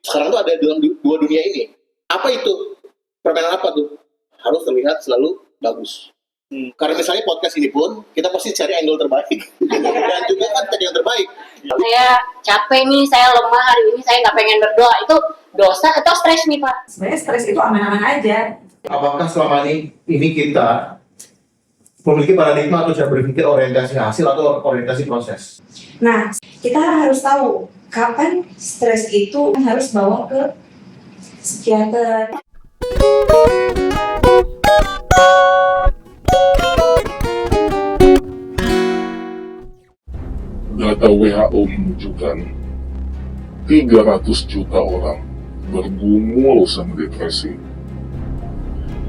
sekarang tuh ada dalam dua dunia ini. Apa itu? Permainan apa tuh? Harus terlihat selalu bagus. Karena misalnya podcast ini pun kita pasti cari angle terbaik dan juga kan cari yang terbaik. Saya capek nih, saya lemah hari ini, saya nggak pengen berdoa. Itu dosa atau stres nih Pak? Sebenarnya stres itu aman-aman aja. Apakah selama ini kita memiliki paradigma atau cara berpikir orientasi hasil atau orientasi proses? Nah, kita harus tahu kapan stres itu harus bawa ke psikiater. Data WHO menunjukkan 300 juta orang bergumul sama depresi.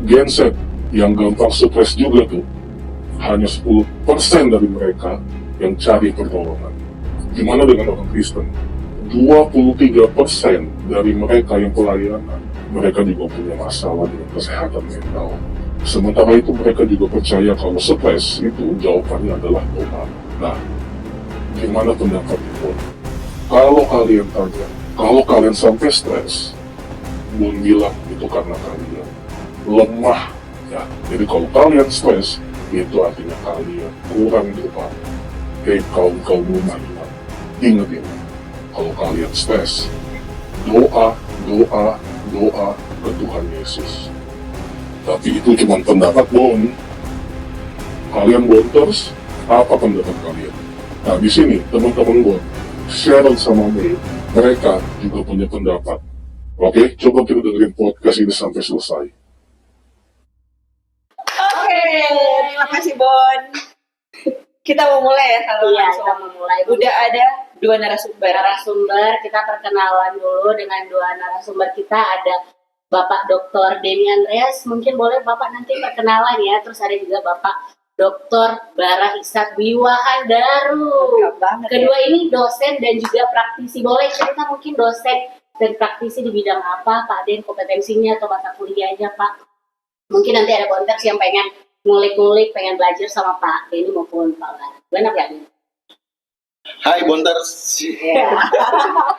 Gen Z yang gampang stres juga tuh, hanya 10% dari mereka yang cari pertolongan. Gimana dengan orang Kristen? 23% dari mereka yang pelayanan, mereka juga punya masalah dengan kesehatan mental. Sementara itu mereka juga percaya kalau stres itu jawabannya adalah doa. Nah, gimana pendapat Bun? Kalau kalian tanya, kalau kalian sampai stres, Bun bilang itu karena kalian lemah. Ya, jadi kalau kalian stres, itu artinya kalian kurang doa. Kaum rumah iman, ingat ini, kalau kalian stres, doa ke Tuhan Yesus. Tapi itu cuma pendapat Bun. Kalian bonters, apa pendapat kalian? Nah, di sini teman-teman gue, Sharon sama May, mereka juga punya pendapat. Oke, coba kita dengerin podcast ini sampai selesai. Oke, terima kasih Bon. Kita mau mulai ya kalau Iya, langsung. kita mau mulai. Udah ada 2 narasumber. Kita perkenalan dulu dengan 2 narasumber kita. Ada Bapak Dr. Denny Andreas, mungkin boleh Bapak nanti perkenalan ya. Terus ada juga Bapak Dr. Bara Ishak Wiwahandaru. Lengkap banget Kedua ini dosen dan juga praktisi. Boleh cerita mungkin dosen dan praktisi di bidang apa, Pak Den, kompetensinya atau mata kuliahnya, Pak? Mungkin nanti ada konteks yang pengen ngulik-ngulik, pengen belajar sama Pak Denny maupun Pak Bara. Benar nggak, Den? Hai Bonters,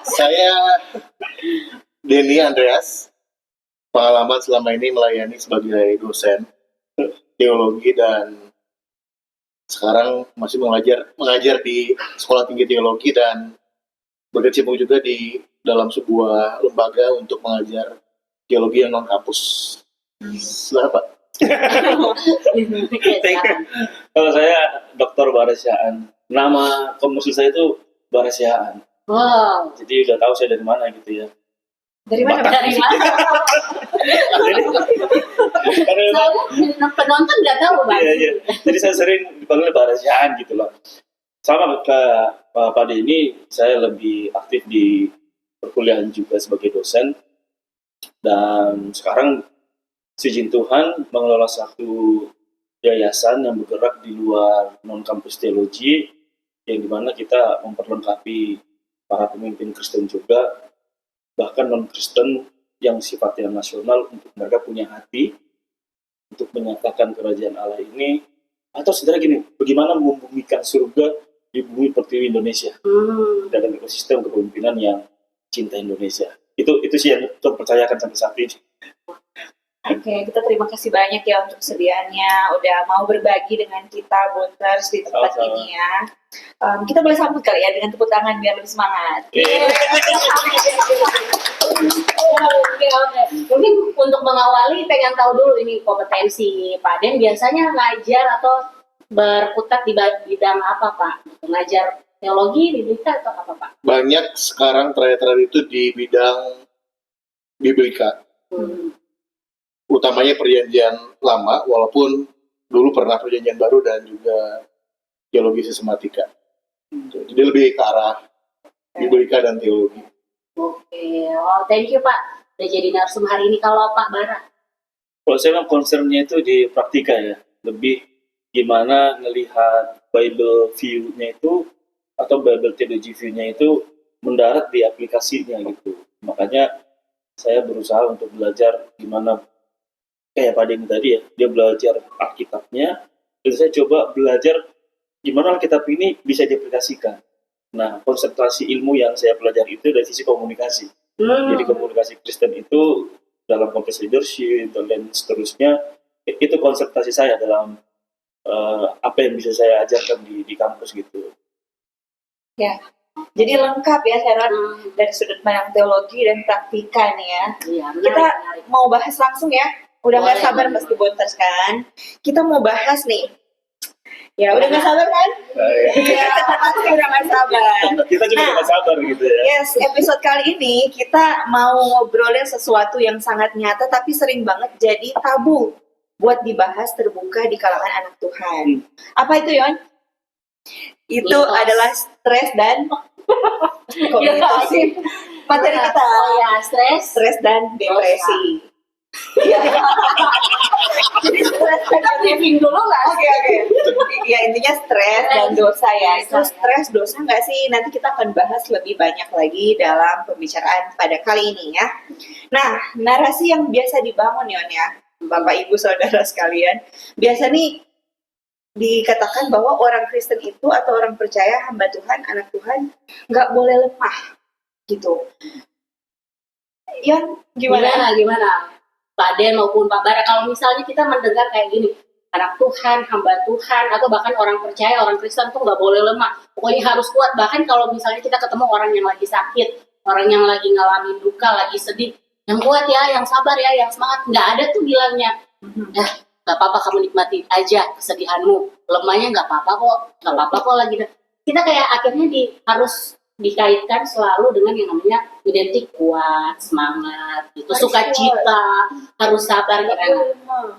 saya Denny Andreas. Pengalaman selama ini melayani sebagai dosen teologi dan sekarang masih mengajar di Sekolah Tinggi Teologi dan berkecimpung juga di dalam sebuah lembaga untuk mengajar teologi yang non kampus. Silakan Pak. Kalau saya Dr. Bara Syaan. Nama komersil saya itu Bara Syaan. Wow. Jadi udah tahu saya dari mana gitu ya. Dari mana? Dari mana? Karena Penonton nggak tahu, Bang. iya. Jadi saya sering dipanggil Bara Syaan gitu loh. Sama ke Pak Denny, saya lebih aktif di perkuliahan juga sebagai dosen. Dan sekarang seizin Tuhan mengelola satu yayasan yang bergerak di luar non-kampus teologi, yang dimana kita memperlengkapi para pemimpin Kristen juga, bahkan non-Kristen yang sifatnya nasional, untuk mereka punya hati untuk menyatakan kerajaan Allah ini, atau sebenarnya gini, bagaimana membumikan surga di bumi pertiwi Indonesia dalam ekosistem kepemimpinan yang cinta Indonesia. Itu sih yang terpercayakan sampai saat ini. Oke, kita terima kasih banyak ya untuk kesediaannya, udah mau berbagi dengan kita Bonters di tempat Sama-sama. ini ya. Kita boleh sambut kali ya dengan tepuk tangan biar lebih semangat. Oke. Mungkin untuk mengawali pengen tahu dulu ini kompetensi Pak Den biasanya ngajar atau berkutat di bidang apa Pak? Ngajar teologi, biblika atau apa Pak? Banyak sekarang terakhir itu di bidang biblika. Utamanya perjanjian lama, walaupun dulu pernah perjanjian baru dan juga teologi sistematika. Jadi lebih ke arah biblika dan teologi. Oke, thank you Pak. Udah jadi narsum hari ini. Kalau Pak Bara? Kalau saya memang concernnya itu di praktika ya, lebih gimana ngelihat Bible view-nya itu atau Bible theology view-nya itu mendarat di aplikasinya gitu. Makanya saya berusaha untuk belajar gimana kayak Pak Denny tadi ya, dia belajar Alkitabnya, dan saya coba belajar gimana Alkitab ini bisa diaplikasikan. Nah, konsentrasi ilmu yang saya pelajari itu dari sisi komunikasi. Jadi komunikasi Kristen itu dalam konteks leadership dan lain seterusnya, itu konsentrasi saya dalam apa yang bisa saya ajarkan di kampus gitu. Jadi lengkap ya Sharon dari sudut pandang teologi dan praktika nih ya. Iya, Kita menarik. mau bahas langsung ya. Udah nggak Boleh, sabar boleh. pasti Bonters kan. Kita mau bahas nih. Ya udah nggak sabar kan? Iya pasti udah nggak sabar. Kita juga Nah. nggak sabar gitu ya. Yes, episode kali ini kita mau ngobrolin sesuatu yang sangat nyata tapi sering banget jadi tabu buat dibahas terbuka di kalangan anak Tuhan. Apa itu Yon? Itu Mitos. adalah stres dan kok Iya, mitos sih? Materi kita Oh ya, stres. stres dan depresi. Iya. Jadi stres dan Kita briefing dulu nggak sih? Oke. Ya intinya stres dan dosa ya. Itu stres dosa nggak sih? Nanti kita akan bahas lebih banyak lagi dalam pembicaraan pada kali ini ya. Nah, narasi yang biasa dibangun Yon ya, Bapak Ibu Saudara sekalian, biasa nih dikatakan bahwa orang Kristen itu atau orang percaya hamba Tuhan, anak Tuhan nggak boleh lemah gitu. Yon, gimana? Gimana? Pak Den maupun Pak Bara, kalau misalnya kita mendengar kayak gini, anak Tuhan, hamba Tuhan, atau bahkan orang percaya, orang Kristen tuh nggak boleh lemah. Pokoknya harus kuat. Bahkan kalau misalnya kita ketemu orang yang lagi sakit, orang yang lagi ngalamin duka, lagi sedih, yang kuat ya, yang sabar ya, yang semangat. Nggak ada tuh bilangnya, nggak apa-apa kamu nikmati aja kesedihanmu. Lemahnya nggak apa-apa kok lagi. Kita kayak akhirnya harus dikaitkan selalu dengan yang namanya identik kuat, semangat, itu Harus sukacita, harus sabar.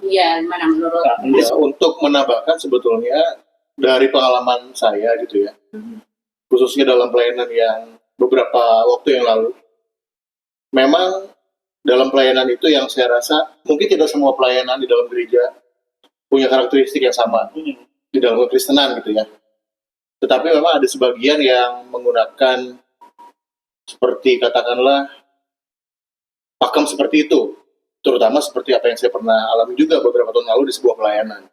Iya, gimana menurut? Nah, ya, untuk menambahkan sebetulnya dari pengalaman saya gitu ya, khususnya dalam pelayanan yang beberapa waktu yang lalu, memang dalam pelayanan itu yang saya rasa mungkin tidak semua pelayanan di dalam gereja punya karakteristik yang sama di dalam kekristenan gitu ya. Tetapi memang ada sebagian yang menggunakan seperti katakanlah pakem seperti itu, terutama seperti apa yang saya pernah alami juga beberapa tahun lalu di sebuah pelayanan.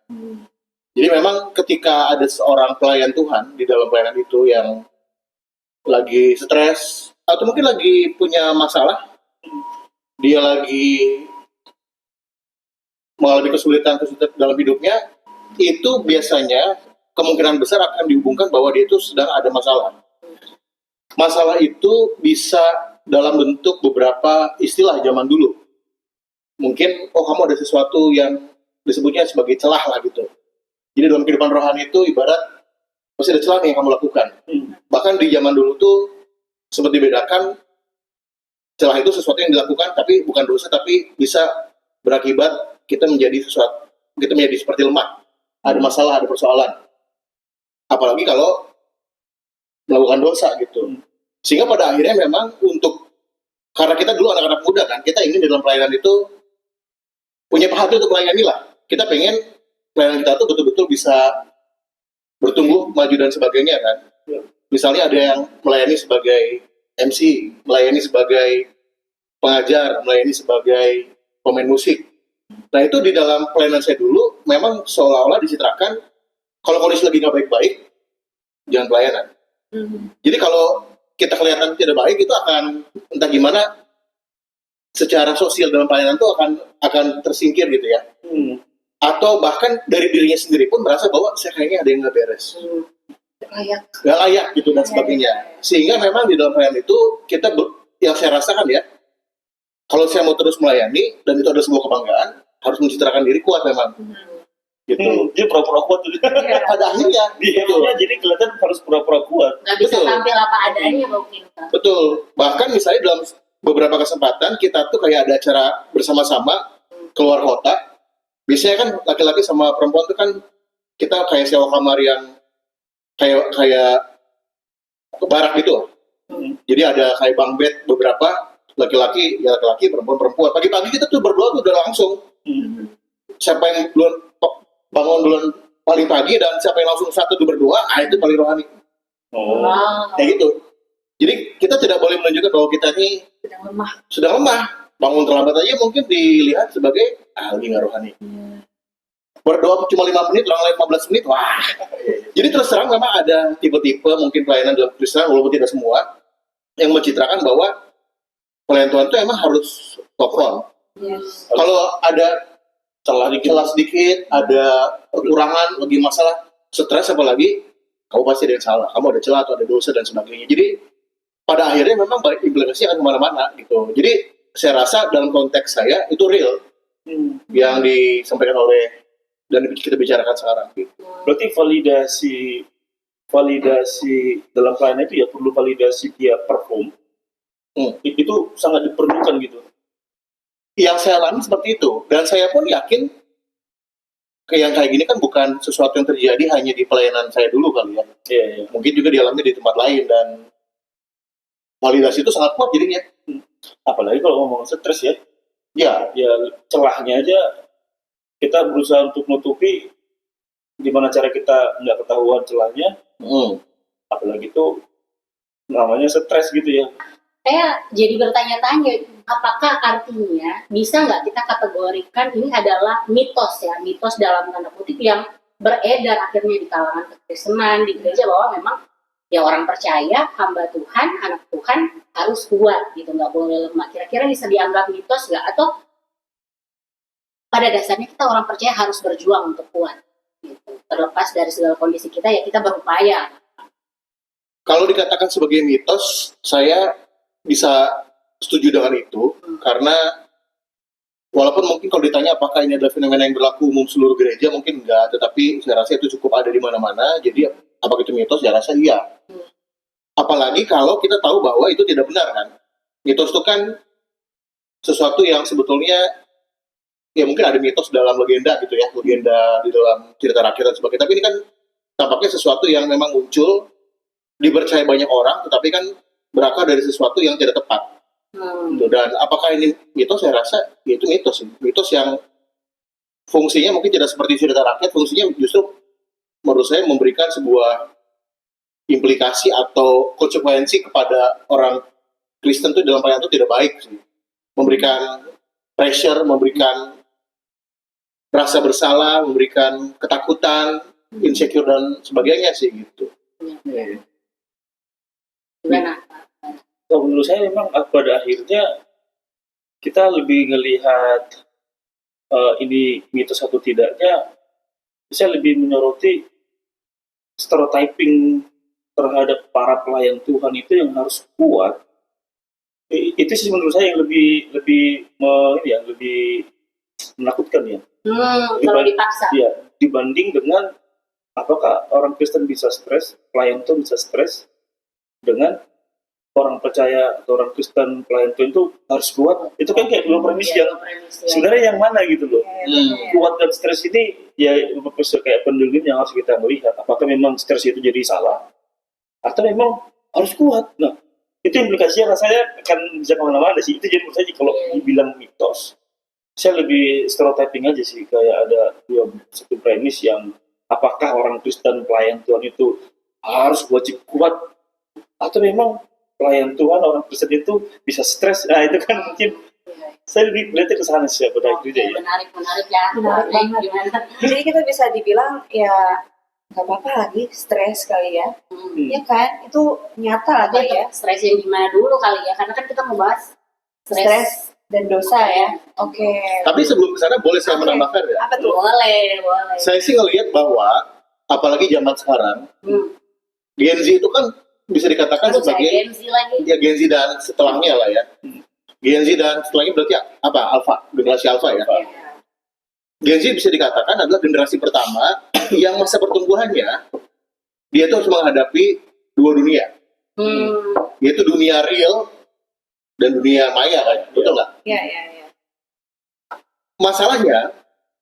Jadi memang ketika ada seorang pelayan Tuhan di dalam pelayanan itu yang lagi stres atau mungkin lagi punya masalah, dia lagi mengalami kesulitan dalam hidupnya, itu biasanya kemungkinan besar akan dihubungkan bahwa dia itu sedang ada masalah. Masalah itu bisa dalam bentuk beberapa istilah zaman dulu. Mungkin, kamu ada sesuatu yang disebutnya sebagai celah lah gitu. Jadi dalam kehidupan rohani itu ibarat masih ada celah nih yang kamu lakukan. Bahkan di zaman dulu tuh sempat dibedakan celah itu sesuatu yang dilakukan tapi bukan dosa, tapi bisa berakibat kita menjadi seperti lemah. Ada masalah, ada persoalan. Apalagi kalau melakukan dosa gitu. Sehingga pada akhirnya memang karena kita dulu anak-anak muda kan, kita ingin dalam pelayanan itu punya hati untuk melayani lah. Kita pengen pelayanan kita tuh betul-betul bisa bertumbuh, maju dan sebagainya kan. Misalnya ada yang melayani sebagai MC, melayani sebagai pengajar, melayani sebagai pemain musik. Nah itu di dalam pelayanan saya dulu memang seolah-olah dicitrakan kalau kondisi lagi nggak baik-baik, jangan pelayanan. Jadi kalau kita kelihatan tidak baik, itu akan entah gimana secara sosial dalam pelayanan itu akan tersingkir gitu ya. Atau bahkan dari dirinya sendiri pun merasa bahwa saya kayaknya ada yang nggak beres, nggak layak gitu dan sebagainya. Sehingga memang di dalam pelayanan itu yang saya rasakan ya, kalau saya mau terus melayani dan itu ada sebuah kebanggaan, harus mencitrakan diri kuat memang. Gitu. Dia pura-pura kuat tuh. Pada akhirnya Dia jadi kelihatan harus pura-pura kuat. Nggak bisa Betul. tampil apa adanya mungkin. Betul. Bahkan misalnya dalam beberapa kesempatan kita tuh kayak ada acara bersama-sama keluar kota. Biasanya kan laki-laki sama perempuan tuh kan kita kayak sewa kamar yang kayak barak gitu. Jadi ada kayak bunk bed beberapa laki-laki, perempuan. Pagi-pagi kita tuh berdua tuh udah langsung. Siapa yang bangun duluan paling pagi dan siapa yang langsung satu tuh berdua, itu paling rohani. Wow. Kayak gitu. Jadi kita tidak boleh menunjukkan bahwa kita ini sedang lemah. Bangun terlambat aja mungkin dilihat sebagai lagi nggak rohani. Berdoa cuma 5 menit, orang lain 15 menit, wah. Jadi terus terang memang ada tipe-tipe mungkin pelayanan dalam Kristen, walaupun tidak semua, yang mencitrakan bahwa pelayan Tuhan itu emang harus top on. Yes. Kalau ada celah sedikit, ada kekurangan, lagi masalah, stres apalagi, kamu pasti ada yang salah. Kamu ada celah atau ada dosa dan sebagainya. Jadi pada akhirnya memang baik implementasi akan kemana-mana gitu. Jadi saya rasa dalam konteks saya itu real yang disampaikan oleh dan kita bicarakan sekarang. Gitu. Berarti validasi dalam pelayanan itu ya perlu validasi dia perform. Itu sangat diperlukan gitu. Yang saya alami seperti itu, dan saya pun yakin yang kayak gini kan bukan sesuatu yang terjadi hanya di pelayanan saya dulu kali ya. Iya. Mungkin juga dialami di tempat lain, dan validasi itu sangat kuat jadinya. Apalagi kalau ngomong stres ya. Ya, Ya celahnya aja kita berusaha untuk nutupi gimana cara kita nggak ketahuan celahnya. Apalagi itu namanya stres gitu ya. Saya jadi bertanya-tanya, apakah artinya bisa nggak kita kategorikan ini adalah mitos ya, mitos dalam tanda kutip yang beredar akhirnya di kalangan kekristenan, di gereja, bahwa memang ya orang percaya, hamba Tuhan, anak Tuhan harus kuat gitu, nggak boleh lemah. Kira-kira bisa dianggap mitos nggak? Atau pada dasarnya kita orang percaya harus berjuang untuk kuat gitu. Terlepas dari segala kondisi kita, ya kita berupaya. kalau dikatakan sebagai mitos, saya bisa setuju dengan itu, karena walaupun mungkin kalau ditanya apakah ini adalah fenomena yang berlaku umum seluruh gereja, mungkin enggak, tetapi saya rasa itu cukup ada di mana-mana. Jadi apakah itu mitos? Saya rasa iya. Apalagi kalau kita tahu bahwa itu tidak benar kan. Mitos itu kan sesuatu yang sebetulnya ya mungkin ada mitos dalam legenda gitu ya, legenda di dalam cerita rakyat dan sebagainya. Tapi ini kan tampaknya sesuatu yang memang muncul, dipercaya banyak orang, tetapi kan berakar dari sesuatu yang tidak tepat. Dan apakah ini mitos? Saya rasa ya itu mitos. Mitos yang fungsinya mungkin tidak seperti cerita rakyat, fungsinya justru menurut saya memberikan sebuah implikasi atau konsekuensi kepada orang Kristen itu dalam pelayanan itu tidak baik sih. Memberikan pressure, memberikan rasa bersalah, memberikan ketakutan, insecure dan sebagainya sih gitu. Gimana? Kalau menurut saya memang pada akhirnya kita lebih ngelihat ini mitos atau tidaknya, saya lebih menyoroti stereotyping terhadap para pelayan Tuhan itu yang harus kuat. Itu sih menurut saya yang lebih menakutkan ya. Kalau dipaksa. Ya, dibanding dengan apakah orang Kristen bisa stres, pelayan Tuhan bisa stres, dengan orang percaya atau orang Kristen pelayan Tuhan itu harus kuat. Itu kan kayak dua premis yang sebenarnya yang mana gitu loh. Kuat dan stres ini ya kayak pendelin yang harus kita melihat. Apakah memang stres itu jadi salah atau memang harus kuat. Nah, itu implikasinya rasanya akan bisa kemana-mana sih. Itu jadi menurut saya kalau dibilang mitos, saya lebih stereotyping aja sih, kayak ada satu premis yang apakah orang Kristen pelayan Tuhan itu harus wajib kuat atau memang pelayan Tuhan orang Kristen itu bisa stres. Nah itu kan mungkin saya lebih melihatnya ke sana sih pada itu ya. Menarik ya. Menarik banget. Gimana? Jadi kita bisa dibilang ya nggak apa-apa lagi stres kali ya. Ya kan, itu nyata Tapi lagi ya. stres yang gimana dulu kali ya, karena kan kita mau bahas Stres dan dosa ya. Oke. Tapi sebelum ke sana boleh saya Oke. menambahkan ya? Apa tuh? Boleh. Saya sih ngelihat bahwa apalagi zaman sekarang, Gen Z itu kan bisa dikatakan Aduh, saya sebagai Gen Z lagi. ya Gen Z dan setelahnya lah ya. Gen Z dan setelahnya berarti apa? Alpha, generasi Alpha ya. Gen Z bisa dikatakan adalah generasi pertama yang masa pertumbuhannya dia tuh harus menghadapi dua dunia, yaitu dunia real dan dunia maya kan, betul nggak? Ya. Masalahnya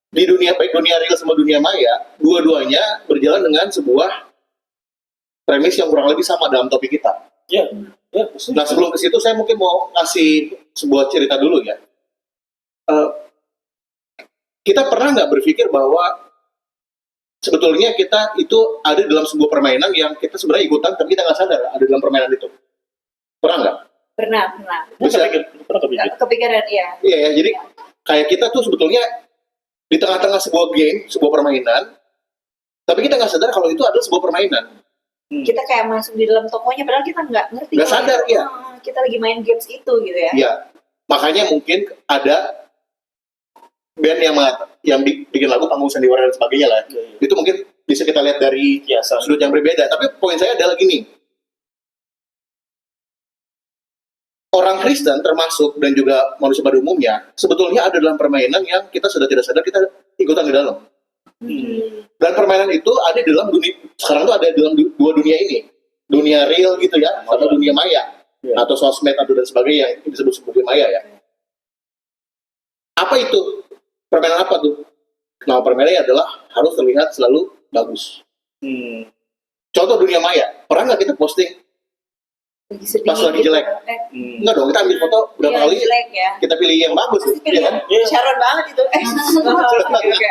di dunia baik dunia real sama dunia maya, dua-duanya berjalan dengan sebuah premis yang kurang lebih sama dalam topik kita. Ya. Nah sebelum ke situ saya mungkin mau kasih sebuah cerita dulu ya. Kita pernah nggak berpikir bahwa sebetulnya kita itu ada dalam sebuah permainan yang kita sebenarnya ikutan tapi kita nggak sadar ada dalam permainan itu? Pernah nggak? Pernah. Bisa? Pernah kepikir. Kepikiran ya. Iya ya, jadi kayak kita tuh sebetulnya di tengah-tengah sebuah game, sebuah permainan, tapi kita nggak sadar kalau itu adalah sebuah permainan. Kita kayak masuk di dalam tokonya padahal kita nggak ngerti. Nggak kalau sadar, itu, iya. kita lagi main games itu gitu ya. Iya. Makanya mungkin ada band yang bikin lagu panggung sandiwara dan sebagainya lah. Iya. Itu mungkin bisa kita lihat dari Biasa. sudut yang berbeda. Tapi poin saya adalah gini. Orang Kristen termasuk dan juga manusia pada umumnya sebetulnya ada dalam permainan yang kita sudah tidak sadar kita ikutan di dalam. Dan permainan itu ada di dalam dunia, sekarang tuh ada dalam dua dunia ini. Dunia real gitu ya, sama dunia maya. Ya. Atau sosmed atau dan sebagainya yang disebut sebagai maya ya. Apa itu? Permainan apa tuh? Nah, permainannya adalah harus terlihat selalu bagus. Contoh dunia maya, pernah nggak kita posting Lagi sedih pas lagi gitu. jelek? Enggak dong, kita ambil foto berapa Iya, kali jelek ya. kita pilih yang bagus, Pasti ya pilih kan? yang Sharon banget itu. Oke.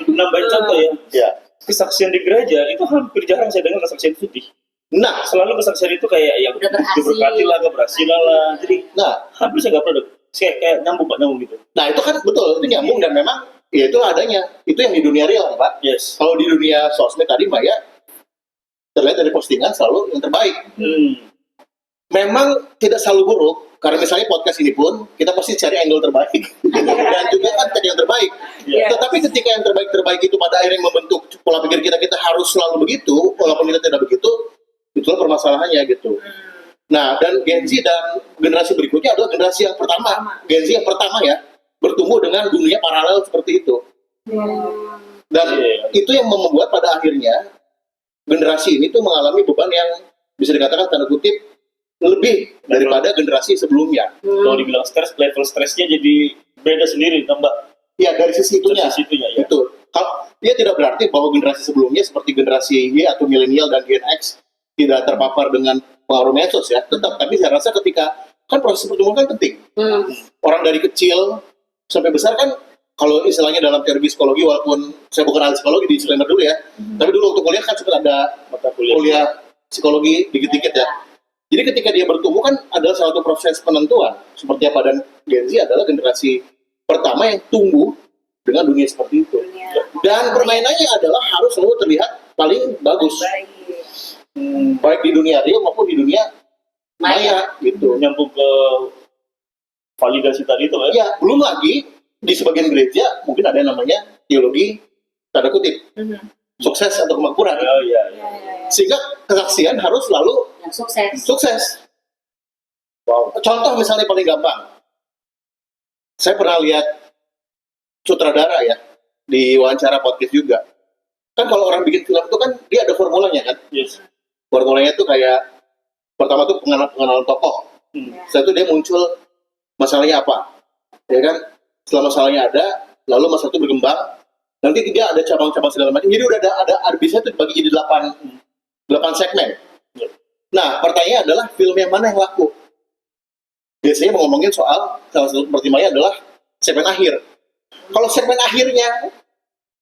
Nambahin contoh ya. Ya. Kesaksian di gereja itu hampir jarang saya dengar kesaksian putih. Nah, Selalu kesaksian itu kayak yang Udah berhasil. diberkati lah, keberhasilan lah. Jadi nah, hampir saya nggak pernah kayak nyambung gitu. nah itu kan betul, itu nyambung dan memang ya itu adanya. Itu yang di dunia real, Pak. Yes. Kalau di dunia sosmed tadi maya terlihat dari postingan selalu yang terbaik. Memang tidak selalu buruk, karena misalnya podcast ini pun kita pasti cari angle terbaik dan juga kan cari yang terbaik. Iya. Tetapi ketika yang terbaik itu pada akhirnya membentuk pola pikir kita harus selalu begitu, walaupun kita tidak begitu, itulah permasalahannya gitu. Nah, dan Gen Z dan generasi berikutnya adalah generasi yang pertama, Gen Z yang pertama ya, bertumbuh dengan dunia paralel seperti itu. Dan itu yang membuat pada akhirnya generasi ini tuh mengalami beban yang bisa dikatakan tanda kutip lebih daripada generasi sebelumnya. Kalau dibilang stres, level stresnya jadi beda sendiri, tambah Ya dari sisi itunya. dari situnya ya. Betul. Kalau dia tidak berarti bahwa generasi sebelumnya seperti generasi Y atau milenial dan Gen X tidak terpapar dengan pengaruh medsos ya. Tetap, tapi saya rasa ketika kan proses pertumbuhan kan penting. Orang dari kecil sampai besar kan kalau istilahnya dalam teori psikologi, walaupun saya bukan ahli psikologi, di disclaimer dulu ya. Tapi dulu waktu kuliah kan sempat ada Mata kuliah psikologi dikit-dikit ya. Jadi ketika dia bertumbuh kan adalah suatu proses penentuan seperti apa, dan Gen Z adalah generasi pertama yang tumbuh dengan dunia seperti itu. Dan permainannya adalah harus selalu terlihat paling bagus, baik di dunia real maupun di dunia maya gitu. Nyambung ke validasi tadi itu ya. Ya, belum lagi di sebagian gereja mungkin ada yang namanya teologi tanda kutip sukses atau kemakmuran. Oh iya. Sehingga kesaksian harus selalu Yang sukses. sukses. Wow. Contoh misalnya paling gampang. Saya pernah lihat sutradara ya di wawancara podcast juga. Kan kalau orang bikin film itu kan dia ada formulanya kan. Yes. Formulanya tuh kayak pertama tuh pengenalan tokoh. Setelah itu dia muncul masalahnya apa. Ya kan? Setelah masalahnya ada, lalu masalah itu berkembang. Nanti dia ada cabang-cabang segala macam. Jadi udah ada bisa tuh dibagi jadi 8 segmen. Nah, pertanyaannya adalah film yang mana yang laku? Biasanya mau ngomongin soal salah satu pertimbangannya adalah segmen akhir. Kalau segmen akhirnya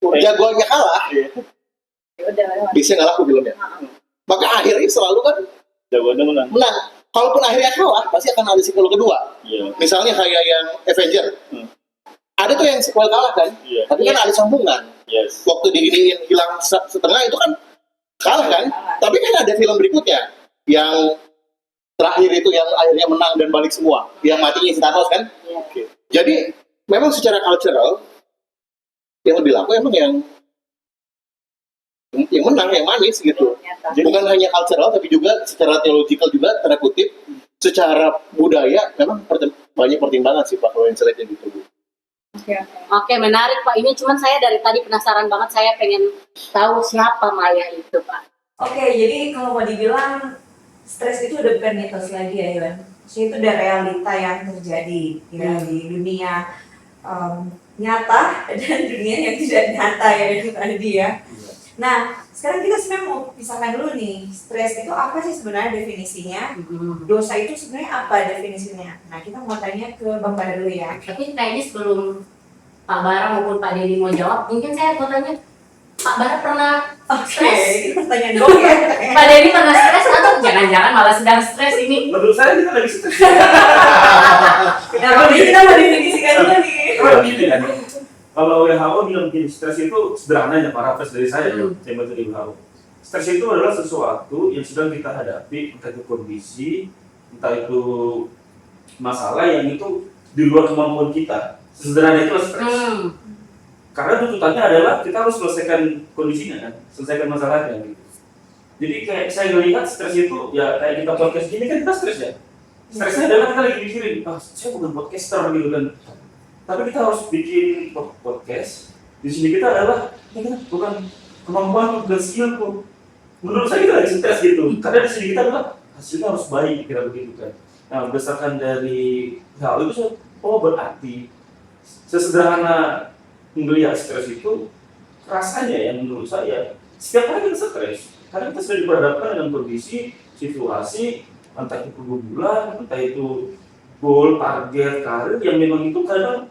jagoannya kalah, bisa nggak laku filmnya. Maka akhirnya selalu kan Jagoannya menang. menang. Kalaupun akhirnya kalah, pasti akan ada sequel kedua. Iya. Misalnya kayak yang Avenger. Ada tuh yang sequel kalah kan, Iya. tapi kan ada sambungan. Yes. Waktu diiniin hilang setengah itu kan kalah kan, tapi kan ada film berikutnya yang terakhir itu yang akhirnya menang dan balik semua, yang matinya si Thanos kan. Oke. Jadi memang secara cultural yang lebih laku emang yang menang, yang manis gitu. Bukan hanya cultural tapi juga secara theological juga tanda kutip, secara budaya memang banyak pertimbangan sih Pak kalau yang seleknya gitu Bu. Oke, menarik Pak. Ini cuman saya dari tadi penasaran banget. Saya pengen tahu siapa Maya itu Pak. Oke, jadi kalau mau dibilang stres itu udah bukan mitos lagi ya, Iwan. Maksudnya itu udah realita yang terjadi ya, di dunia nyata dan dunia yang tidak nyata ya tadi ya. Nah, sekarang kita sebenarnya mau pisahkan dulu nih, stres itu apa sih sebenarnya definisinya? Dosa itu sebenarnya apa definisinya? Nah, kita mau tanya ke Bang Bara dulu ya. Tapi kayaknya sebelum Pak Bara maupun Pak Denny mau jawab, mungkin saya mau tanya, Pak Bara pernah stres? Ini pertanyaan dong ya. Pak Denny pernah stres atau jangan-jangan malah sedang stres ini? Menurut saya kita lagi stres. Nah, kalau kita mau definisikan dulu nih. Kalau gini kan, kalau WHO bilang gini, stres itu sederhananya paraphrase dari saya, saya baca di WHO. stres itu adalah sesuatu yang sedang kita hadapi, entah itu kondisi, entah itu masalah yang itu di luar kemampuan kita. Sesederhana itu stres. Karena tuntutannya adalah kita harus selesaikan kondisinya kan, selesaikan masalahnya gitu. Jadi kayak saya melihat stres itu ya kayak kita podcast gini kan kita stres ya. Stresnya adalah kita lagi mikirin, saya bukan podcaster gitu kan. Tapi kita harus bikin podcast. Di sini kita adalah ini bukan kemampuan dan skillku. Menurut saya kita lagi stres gitu. Karena di sini kita adalah hasilnya harus baik kira begitu kan. Nah berdasarkan dari hal itu, berarti sesederhana melihat stres itu rasanya yang menurut saya setiap hari kita stres karena kita sudah diperhadapkan dengan kondisi situasi entah itu bulan, entah itu goal, target, karir yang memang itu kadang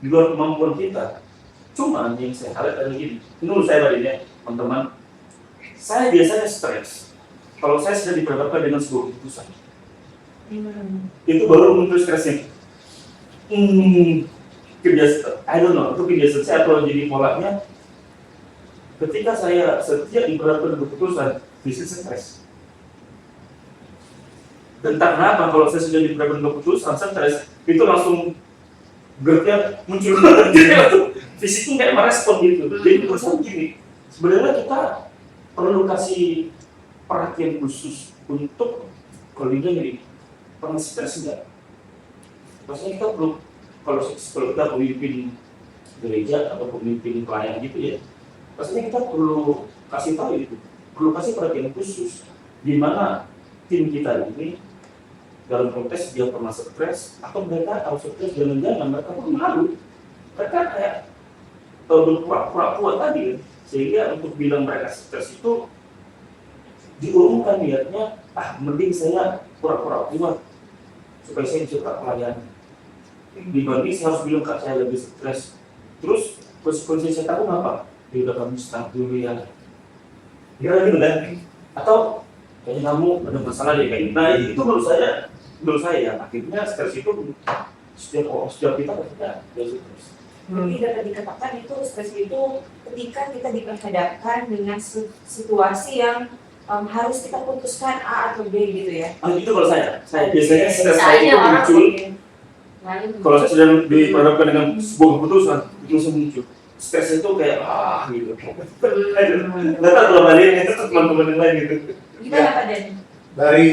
di luar kemampuan kita. Cuman yang saya harap adalah gini, menurut saya tadinya teman-teman, saya biasanya stres kalau saya sudah diperhadapkan dengan sebuah keputusan. Itu baru muncul stresnya. Kebiasaan, I don't know, itu kebiasaan saya atau jadi polanya. Ketika saya setiap diperhadapkan dengan keputusan, bisa stres. Dan tak kenapa kalau saya sudah diperhadapkan dengan keputusan, stres itu langsung geraknya muncul. Fisiknya kayak merespon gitu. Jadi menurut saya gini, sebenarnya kita perlu kasih perhatian khusus untuk kalau ini pernah stres enggak? Maksudnya kita perlu kalau kita pemimpin gereja atau pemimpin pelayan gitu ya, pastinya kita perlu kasih tahu itu, perlu kasih perhatian khusus di mana tim kita ini dalam konteks dia pernah stres atau mereka harus stres jangan-jangan mereka pun malu, mereka kayak berpura-pura kuat tadi kan, sehingga untuk bilang mereka stres itu diurungkan niatnya, mending saya pura-pura kuat supaya saya bisa pelayanan. Dibanding saya harus bilang kak saya lebih stres, terus konsekuensi saya tahu apa? Dia udah kamu start dulu ya, gitu kan? Atau kayaknya kamu ada masalah deh kayak. Nah itu menurut saya ya akhirnya stres itu setiap kita pastinya ada stres. Jadi dapat dikatakan itu stres itu ketika kita diperhadapkan dengan situasi yang harus kita putuskan A atau B gitu ya. Itu kalau saya biasanya stres saya itu orang muncul. Kalau saya sedang diperhadapkan dengan sebuah keputusan, itu langsung muncul. Stres itu kayak gitu. Nggak tahu kalau balik itu teman-teman yang lain gitu. Gimana Pak Den? Dari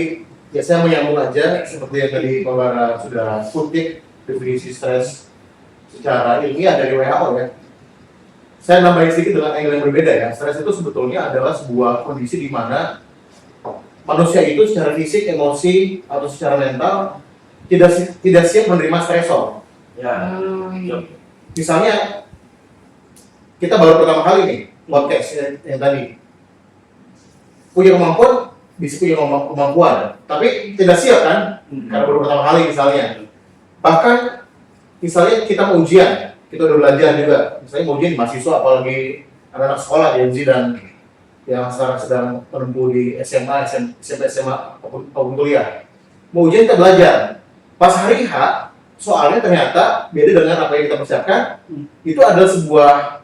saya menyambung aja seperti yang tadi Pak Bara sudah kutip definisi stres secara ilmiah dari WHO ya. Saya nambahin sedikit dengan angle yang berbeda ya. Stres itu sebetulnya adalah sebuah kondisi di mana manusia itu secara fisik, emosi atau secara mental tidak siap menerima stresor. Ya. Misalnya kita baru pertama kali nih podcast yang tadi punya kemampuan, bisa punya kemampuan, tapi tidak siap kan? Karena baru pertama kali misalnya. Bahkan misalnya kita mau ujian, kita udah belajar juga. Misalnya mau ujian di mahasiswa, apalagi anak-anak sekolah di MZ dan yang sekarang sedang menempuh di SMA, SMP, SMA maupun kuliah. Mau ujian kita belajar. Pas hari H, soalnya ternyata beda dengan apa yang kita persiapkan. Itu adalah sebuah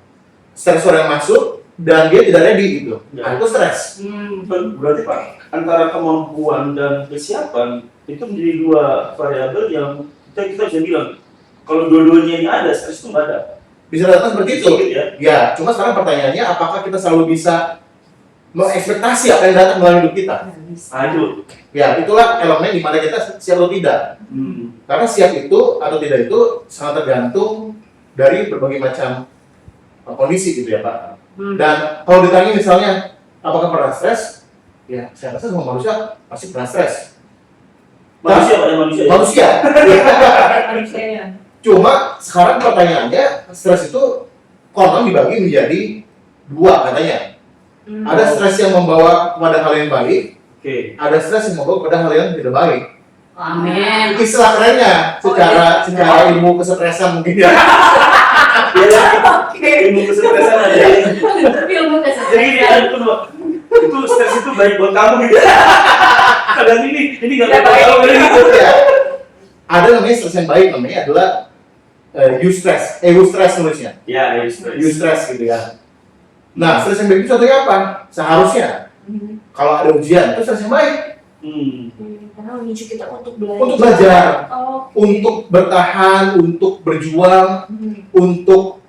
stresor yang masuk dan dia tidak ready gitu. Nah, itu stres. Berarti Pak, antara kemampuan dan kesiapan itu menjadi dua variabel yang kita bisa bilang kalau dua-duanya ini ada, stres itu nggak ada. Bisa datang seperti itu. Ya. Cuma sekarang pertanyaannya, apakah kita selalu bisa mengekspektasi apa yang datang melalui hidup kita? Itu. Ya, itulah elemen di mana kita siap atau tidak. Karena siap itu atau tidak itu sangat tergantung dari berbagai macam kondisi gitu ya Pak. Dan kalau ditanya misalnya, apakah pernah stres? Ya, saya rasa semua manusia pasti pernah stres. Manusia Pak, manusia. Manusia. Manusia. Cuma sekarang pertanyaannya, stres itu konon dibagi menjadi dua katanya. Ada stres yang membawa kepada hal yang baik, ada stres yang membawa kepada hal yang tidak baik. Amin. Istilah kerennya secara ilmu kesetresan mungkin ya. Ilmu kesuksesan aja. Ilmu Jadi itu stres itu baik buat kamu gitu. Kadang ini nggak tahu gitu ya. Ada namanya stres yang baik, namanya adalah eustress nulisnya. Ya, Eustress gitu ya. Nah, stres yang baik itu contohnya apa? Seharusnya Kalau ada ujian, itu stres yang baik. Karena memicu kita untuk belajar. Untuk belajar, Oh, untuk bertahan, untuk berjuang, untuk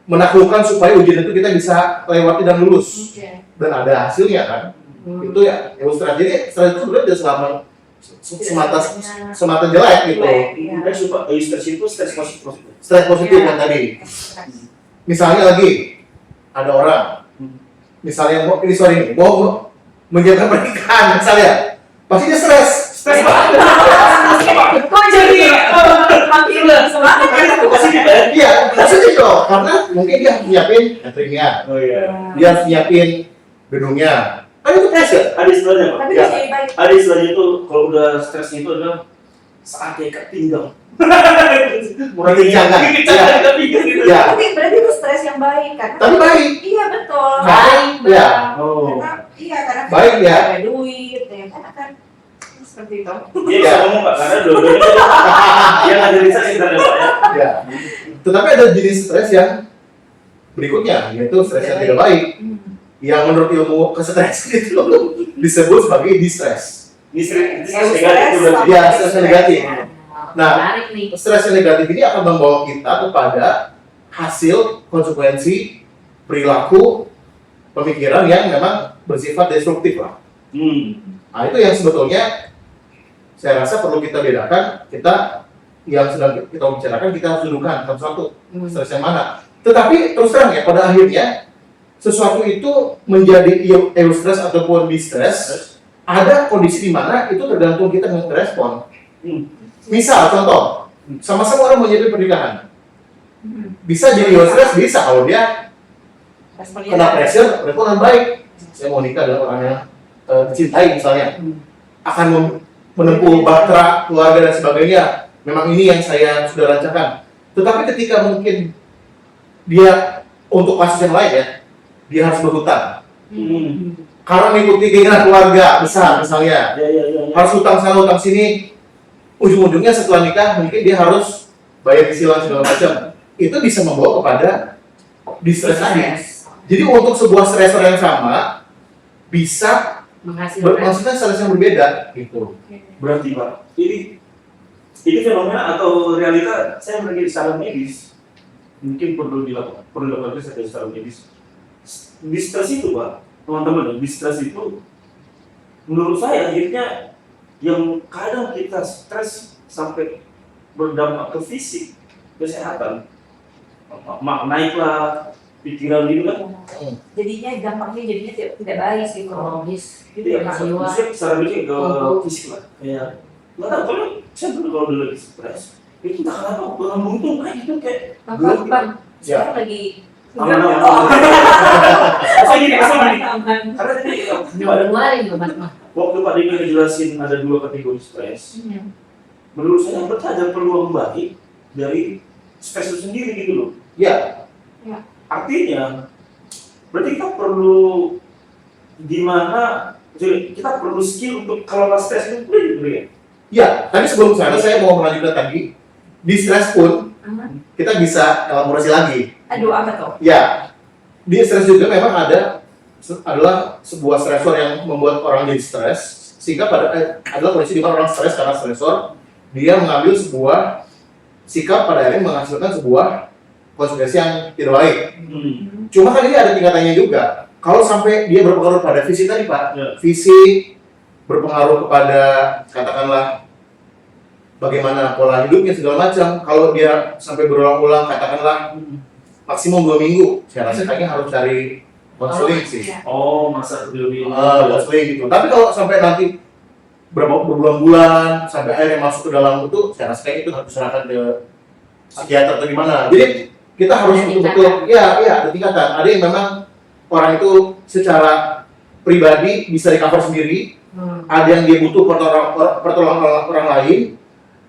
menaklukkan supaya ujian itu kita bisa lewati dan lulus. Oke. Dan ada hasilnya kan. Itu ya ilustrasi. Jadi stres itu sebenarnya tidak selama semata jelek gitu. Kan supaya stres itu stres positif. Stres positif kan tadi. Misalnya lagi ada orang, misalnya mau menjaga pernikahan misalnya, pasti dia stres banget. Kok jadi hampir semangat? Iya, positif loh, karena mungkin dia harus nyiapin cateringnya, Oh iya. dia harus nyiapin gedungnya, kan itu pressure. Ada istilahnya Pak. Tapi Ya. jadi baik. Ada istilahnya itu kalau udah stresnya itu adalah saatnya ikat pinggang. Kekencangan. Ikat pinggang gitu. Ya, Tapi berarti itu stres yang baik karena tapi baik. iya betul. Baik, Ya, Oh. Karena Baik, ya. ada duit ya kan akan seperti itu. Dia bisa ngomong Pak karena dua-duanya yang ada di sana Pak ya. ya. Tetapi ada jenis stres yang berikutnya, yaitu stres yang tidak baik, yang menurut ilmu kestresian itu disebut sebagai distress. Ini stres negatif itu berarti. Ya, stres yang negatif. Nah, Menarik nih. Stres yang negatif ini akan membawa kita kepada hasil konsekuensi perilaku pemikiran yang memang bersifat destruktif lah. Nah, itu yang sebetulnya saya rasa perlu kita bedakan. Kita yang sedang kita bicarakan, kita harus dudukkan satu-satu stres yang mana. Tetapi terus terang ya, pada akhirnya sesuatu itu menjadi eustress ataupun distress, ada kondisi di mana itu tergantung kita merespon. Misal contoh, sama-sama orang menjadi pernikahan, bisa jadi eustress, bisa kalau dia kena pressure, responan baik. Saya mau nikah dengan orang yang dicintai misalnya, akan menempuh bahtera keluarga dan sebagainya. Memang ini yang saya sudah rancangkan. Tetapi ketika mungkin dia untuk kasus yang lain ya, dia harus berhutang. Karena mengikuti keinginan keluarga besar misalnya, harus hutang sana hutang sini. Ujung-ujungnya setelah nikah mungkin dia harus bayar cicilan segala macam. Itu bisa membawa kepada distress tadi. Jadi untuk sebuah stressor yang sama bisa menghasilkan stres yang berbeda gitu. Berarti Pak, ini fenomena atau realita saya lagi secara medis mungkin perlu dilakukan riset secara medis. Distress itu Pak, teman-teman, distress itu menurut saya akhirnya yang kadang kita stres sampai berdampak ke fisik, kesehatan, naiklah pikiran gitu kan. Jadinya dampaknya tidak baik psikologis gitu Iya, ya Pak. maksudnya secara medis ke fisik lah. Kayak nggak tahu kalau saya dulu kalau udah lagi stres itu entah kenapa lambung tuh naik gitu kayak Bapak Ya. sekarang lagi Masa gini, aman. karena tadi Ngeluarin loh, Mas. waktu Pak Dini ngejelasin ada 2 kategori stres, menurut saya berarti ada peluang baik dari stres itu sendiri gitu loh. Ya, Artinya berarti kita perlu gimana? Jadi kita perlu skill untuk kelola stres itu gitu ya. ya. Tadi sebelum sana saya mau melanjutkan tadi, distress pun kita bisa elaborasi lagi. Aduh, apa tuh? Ya, di stres juga memang adalah sebuah stresor yang membuat orang jadi stres, sehingga adalah kondisi di mana orang stres karena stresor, dia mengambil sebuah sikap pada akhirnya menghasilkan sebuah konsekuensi yang tidak baik. Cuma kan ini ada tingkatannya juga. Kalau sampai dia berpengaruh pada fisik tadi Pak, Ya. fisik berpengaruh kepada katakanlah bagaimana pola hidupnya segala macam. Kalau dia sampai berulang-ulang katakanlah maksimum 2 minggu, saya rasa kayaknya harus cari konseling sih. Oh, masa lebih Konseling gitu. Tapi kalau sampai nanti berbulan-bulan sampai akhirnya masuk ke dalam itu, saya rasa kayaknya itu harus diserahkan ke psikiater atau gimana. Jadi kita harus Ada betul-betul, ada tingkatan. Ada yang memang orang itu secara pribadi bisa di-cover sendiri, ada yang dia butuh pertolongan orang lain,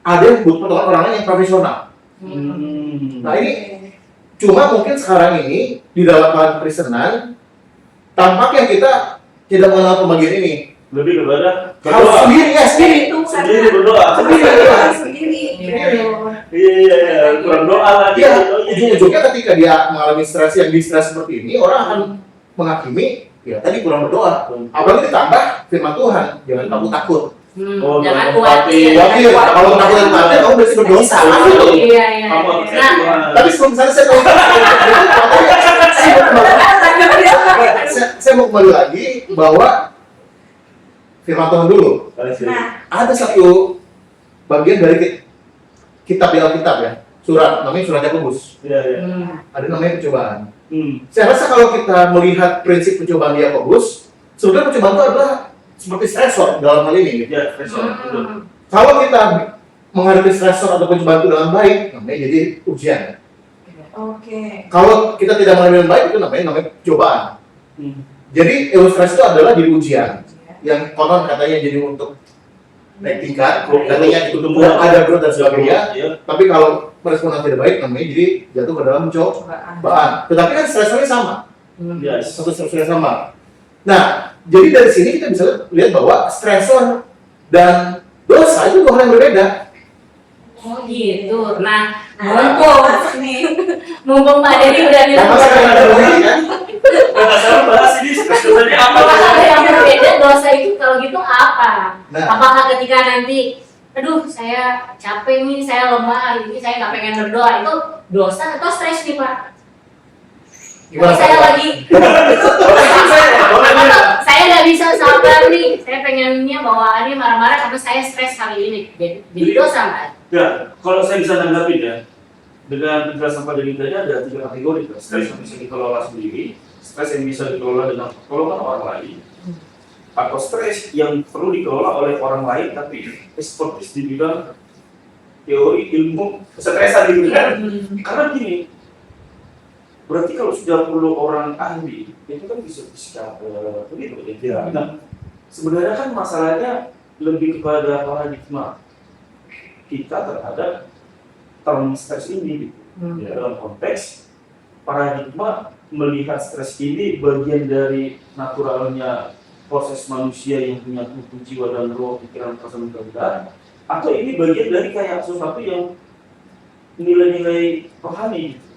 ada yang butuh pertolongan orang lain yang profesional. Nah ini cuma mungkin sekarang ini di dalam kristenan tampaknya kita tidak mengenal pembagian ini. lebih kepada Harus berdoa. sendiri. Itu Sendiri berdoa. sendiri. Iya, kurang doa lagi. Iya, ujung-ujungnya ketika dia mengalami stres yang di-stres seperti ini, orang akan menghakimi Ya tadi kurang berdoa. Apalagi ditambah firman Tuhan, jangan kamu takut. Oh, Jangan jangan khawatir. Khawatir, kalau takut yang khawatir kamu berarti berdosa. Iya, iya. Kamu harus Nah, Tuhan. Tapi sebelum sana saya mau kembali lagi bahwa firman Tuhan dulu. Nah, Ada satu bagian dari kitab di Alkitab ya, surat namanya surat Yakobus. Iya, iya. Ada namanya pencobaan. Hmm. Saya rasa kalau kita melihat prinsip pencobaan di Yakobus, sebenarnya pencobaan itu adalah seperti stresor dalam hal ini. Ya, betul. Kalau kita menghadapi stresor atau pencobaan itu dengan baik, namanya jadi ujian. oke. Kalau kita tidak menghadapi dengan baik, itu namanya pencobaan. Hmm. Jadi stres itu adalah jadi ujian. Yang konon katanya jadi untuk naik tingkat, katanya untuk ada growth dan sebagainya. Iya. Tapi kalau meresponnya tidak baik, namanya jadi jatuh ke dalam cobaan. Tetapi kan stresornya sama, Yes. satu stresornya sama. Nah, jadi dari sini kita bisa lihat bahwa stresor dan dosa itu dua hal yang berbeda. oh gitu. Nah, Mumpung masuk nih. mumpung Pak Denny udah bilang Karena saya ada begini kan, Nah, sekarang bahas ini stres-stresnya apa? apakah ada yang berbeda dosa itu kalau gitu apa? Nah. Apakah ketika nanti, aduh saya capek nih, saya lemah, hari ini saya nggak pengen berdoa, itu dosa atau stres nih Pak? gimana Saya Pak? lagi, saya nggak bisa sabar nih, saya pengennya bawaannya marah-marah karena saya stres hari ini, jadi dosa nggak? Ya, kalau saya bisa nanggapin ya, dengan penjelasan pada ini tadi ada 3 kategori. Stres yang bisa dikelola sendiri, stres yang bisa dikelola dengan pertolongan orang lain, atau stres yang perlu dikelola oleh orang lain tapi ekspertis di bidang teori ilmu kesetresan gitu kan. Karena gini, berarti kalau sudah perlu orang ahli itu kan bisa begitu ya. Nah, sebenarnya kan masalahnya lebih kepada paradigma kita terhadap term stres ini gitu. Ya, dalam konteks paradigma melihat stres ini bagian dari naturalnya proses manusia yang punya tubuh, jiwa dan roh, pikiran, perasaan, kehendak, atau ini bagian dari kayak sesuatu yang nilai-nilai rohani gitu.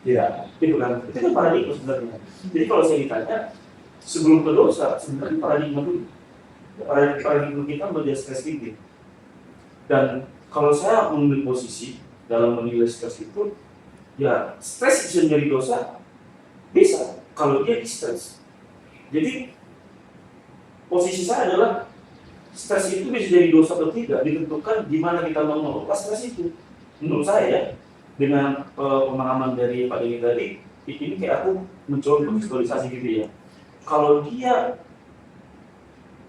Ya, itu kan paradigma sebenarnya. Jadi kalau saya ditanya sebelum ke dosa, sebenarnya paradigma dulu. Paradigma kita melihat stres ini. Dan kalau saya mengambil posisi dalam menilai stres itu, ya stres bisa menjadi dosa, bisa kalau dia stres. Jadi posisi saya adalah stres itu bisa jadi dosa atau tidak ditentukan di mana kita mau mengelola stres itu. Menurut saya ya, dengan pemahaman dari Pak Denny tadi, ini kayak aku mencoba visualisasi gitu ya. Kalau dia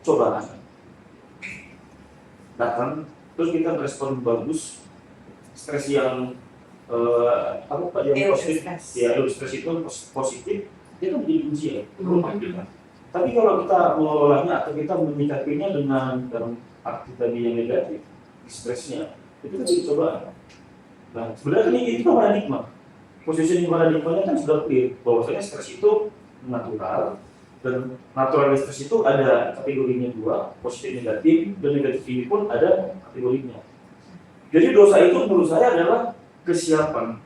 cobaan datang, terus kita merespon bagus, stres yang apa Pak yang positif, ya stres itu positif, dia kan menjadi ujian, ya. Tapi kalau kita mengelolanya atau kita menyikapinya dengan dalam arti tadi yang negatif, stresnya, itu kan jadi cobaan. Nah, sebenarnya ini itu paradigma. Posisi paradigmanya kan sudah clear bahwasanya stres itu natural, dan natural stres itu ada kategorinya 2, positif negatif, dan negatif ini pun ada kategorinya. Jadi dosa itu menurut saya adalah kesiapan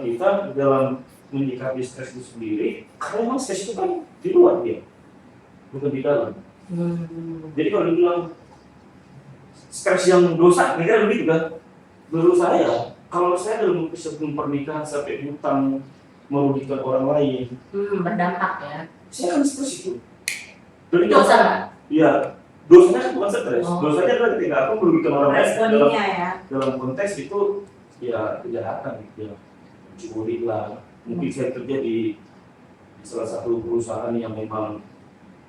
kita dalam menyikapi stres itu sendiri, karena memang stres itu kan di luar dia, bukan di dalam. Jadi kalau dibilang stres yang dosa, kira-kira begitu kan? Menurut saya, kalau saya dalam sebelum pernikahan sampai hutang merugikan orang lain, Berdampak ya. saya kan stres itu. Dan itu Dosa nggak? Iya, dosanya kan bukan stres. Oh. Dosanya adalah ketika aku merugikan orang lain Responnya ya. dalam konteks itu ya kejahatan gitu ya. Curi lah. Mungkin saya kerja di salah satu perusahaan yang memang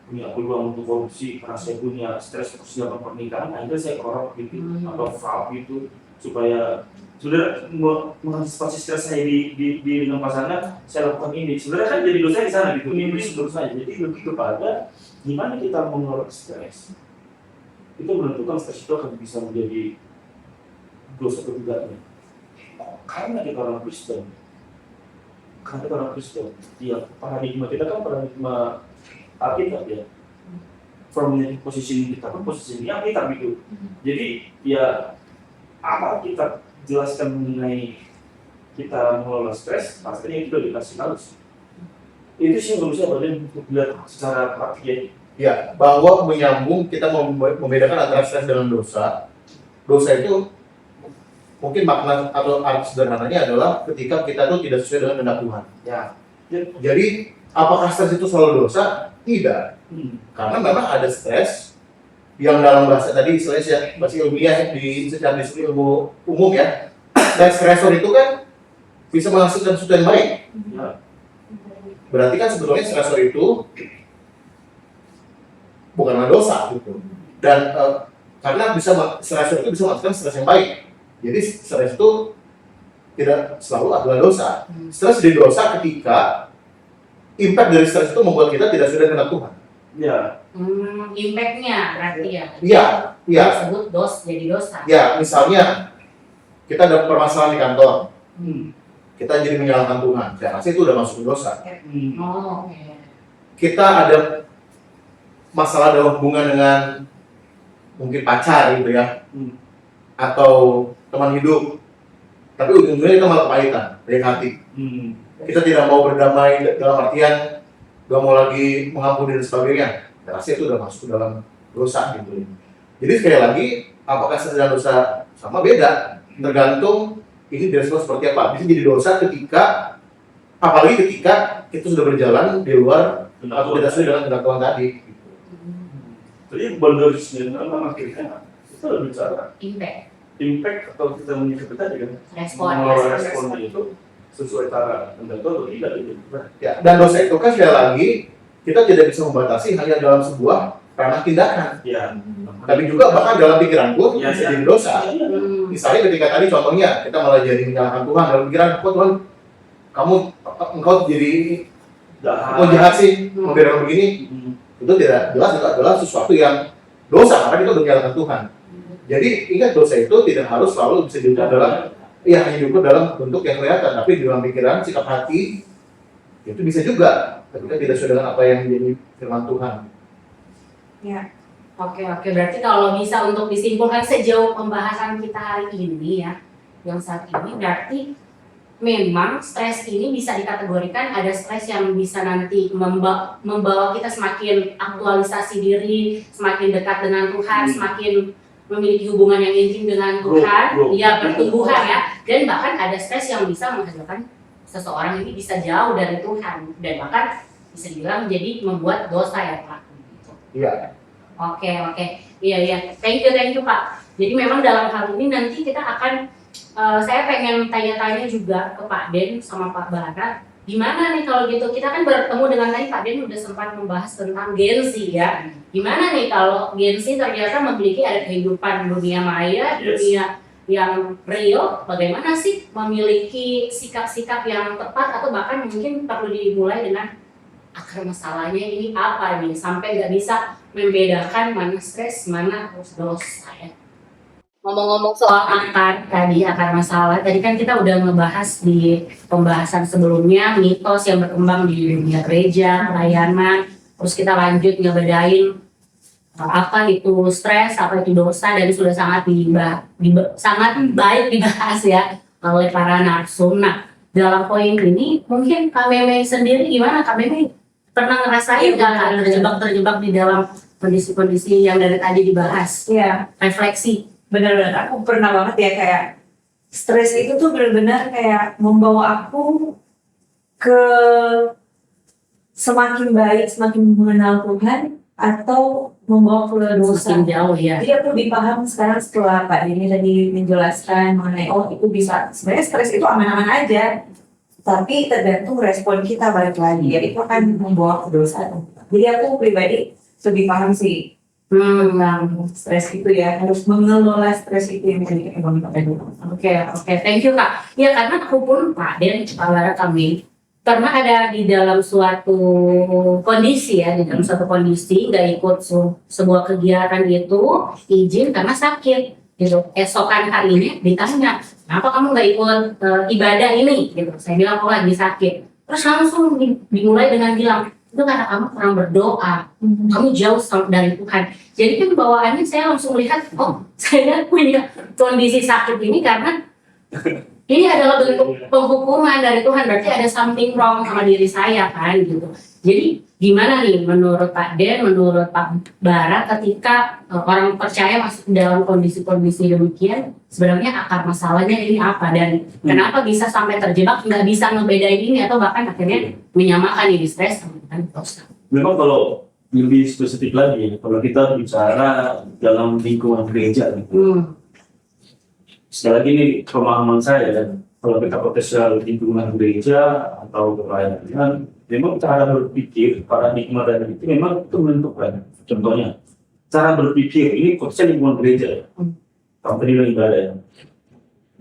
punya peluang untuk korupsi karena saya punya stres persiapan pernikahan, akhirnya saya korup gitu atau fraud gitu supaya sudah mengantisipasi stres saya di dengan pasangan, saya lakukan ini. Sebenarnya kan jadi dosa di sana gitu. Ini menurut saya jadi lebih kepada gimana kita mengelola stres. Itu menentukan stres itu akan bisa menjadi dosa atau tidaknya. Karena kita orang Kristen. Karena kita orang Kristen. Ya, paradigma kita kan paradigma Alkitab ya. From posisi kita kan posisi ini Alkitab gitu. Jadi ya apa kita jelaskan mengenai kita mengelola stres, pastinya kita dikasih tahu sih. Itu sih menurut saya badan untuk lihat secara praktik Ya, bahwa menyambung kita membedakan antara stres dengan dosa. Dosa itu mungkin makna atau arti sederhananya adalah ketika kita tuh tidak sesuai dengan kehendak Tuhan. ya. Jadi, apakah stres itu selalu dosa? Tidak. Karena memang ada stres yang dalam bahasa tadi istilahnya bahasa ilmiah secara disiplin ilmu umum ya. Dan stresor itu kan bisa menghasilkan sesuatu yang baik. Ya. Berarti kan sebetulnya stresor itu bukanlah dosa gitu. Dan karena stresor itu bisa menghasilkan stres yang baik. Jadi stres itu tidak selalu adalah dosa. Stres jadi dosa ketika impact dari stres itu membuat kita tidak sesuai dengan Tuhan. Ya. Impactnya berarti ya. Iya, iya. Disebut jadi dosa. Ya, misalnya kita ada permasalahan di kantor, kita jadi menyalahkan Tuhan. Saya rasa itu udah masuk dosa. Oh, oke. Kita ada masalah dalam hubungan dengan mungkin pacar gitu ya, atau teman hidup, tapi ujung-ujungnya kita malah kepahitan dari hati. Kita tidak mau berdamai dalam artian gak mau lagi mengampuni dan sebagainya. Saya rasa itu udah masuk dalam dosa gitu. Jadi sekali lagi, apakah stres dan dosa sama beda? Tergantung ini direspon seperti apa. Bisa jadi dosa ketika, apalagi ketika kita sudah berjalan di luar atau tidak sesuai dengan kehendak Tuhan tadi. Jadi benar sendiri memang akhirnya kita lebih bicara Impact, atau kita menyikapi tadi kan respon. responnya itu sesuai cara kehendak Tuhan atau tidak gitu. Ya, dan dosa itu kan sekali lagi kita tidak bisa membatasi hanya dalam sebuah ranah tindakan. Ya. Tapi juga bahkan dalam pikiran pun Ya, bisa ya. jadi dosa. Hmm. Misalnya ketika tadi contohnya kita malah jadi menyalahkan Tuhan dalam pikiran, kok Tuhan engkau jadi kok jahat sih membedakan begini. Itu tidak jelas, itu adalah sesuatu yang dosa karena kita menyalahkan Tuhan. Jadi ingat, dosa itu tidak harus selalu bisa diukur dalam hanya diukur dalam bentuk yang kelihatan, tapi di dalam pikiran, sikap hati itu bisa juga ketika tidak sesuai dengan apa yang menjadi firman Tuhan. Ya. Oke, berarti kalau bisa untuk disimpulkan sejauh pembahasan kita hari ini ya, yang saat ini berarti memang stres ini bisa dikategorikan ada stres yang bisa nanti membawa kita semakin aktualisasi diri, semakin dekat dengan Tuhan, semakin memiliki hubungan yang intim dengan Tuhan, ya pertumbuhan ya, dan bahkan ada stres yang bisa menghasilkan seseorang ini bisa jauh dari Tuhan dan bahkan bisa dibilang jadi membuat dosa ya Pak. Iya. Oke, iya, thank you Pak. Jadi memang dalam hal ini nanti kita akan saya pengen tanya-tanya juga ke Pak Den sama Pak Bara. Gimana nih kalau gitu, kita kan bertemu dengan tadi Pak Den udah sempat membahas tentang Gen Z ya. Gimana nih kalau Gen Z ternyata memiliki ada kehidupan dunia maya, dunia yang real, bagaimana sih memiliki sikap-sikap yang tepat atau bahkan mungkin perlu dimulai dengan akar masalahnya ini apa nih sampai nggak bisa membedakan mana stres, mana dosa ya. Ngomong-ngomong soal akar masalah, tadi kan kita udah ngebahas di pembahasan sebelumnya mitos yang berkembang di dunia gereja, pelayanan, terus kita lanjut ngebedain apa itu stres, apa itu dosa, dan sudah sangat sangat baik dibahas ya oleh para narsum. Nah, dalam poin ini mungkin Kak Meme sendiri gimana? Kak Meme pernah ngerasain nggak terjebak di dalam kondisi-kondisi yang dari tadi dibahas? Iya. Refleksi. Benar-benar aku pernah banget ya, kayak stres itu tuh benar-benar kayak membawa aku ke semakin baik, semakin mengenal Tuhan, atau membawa ke dosa. Semakin jauh ya. Jadi aku lebih paham sekarang setelah Pak Denny tadi menjelaskan mengenai itu bisa, sebenarnya stres itu aman-aman aja, tapi tergantung respon kita balik lagi. Jadi itu akan membawa ke dosa. Jadi aku pribadi lebih paham sih tentang stres itu ya, harus mengelola stres itu yang menjadi ekonomi kita dulu. Oke, thank you Kak. Ya karena aku pun Pak Den, Pak kami pernah ada di dalam suatu kondisi ya, nggak ikut sebuah kegiatan itu, izin karena sakit gitu. Esokan harinya ditanya, kenapa kamu nggak ikut ibadah ini? Gitu. Saya bilang aku lagi sakit. Terus langsung dimulai dengan bilang, itu karena kamu kurang berdoa, kamu jauh dari Tuhan. Jadi kan bawaannya saya langsung lihat, oh saya punya kondisi sakit ini karena ini adalah bentuk penghukuman dari Tuhan, berarti ada something wrong sama diri saya kan gitu. Jadi gimana nih menurut Pak Den, menurut Pak Bara, ketika orang percaya masuk dalam kondisi-kondisi demikian, sebenarnya akar masalahnya ini apa dan kenapa bisa sampai terjebak nggak bisa ngebedain ini atau bahkan akhirnya menyamakan ini stres sama dosa. Memang kalau lebih spesifik lagi, kalau kita bicara dalam lingkungan gereja, sekali lagi ini pemahaman saya kan, kalau kita potensial lingkungan gereja atau pelayanan, memang cara berpikir, paradigma dan itu memang itu menentukan. Contohnya, cara berpikir ini potensial lingkungan gereja ya, kamu tadi bilang ibadah ya.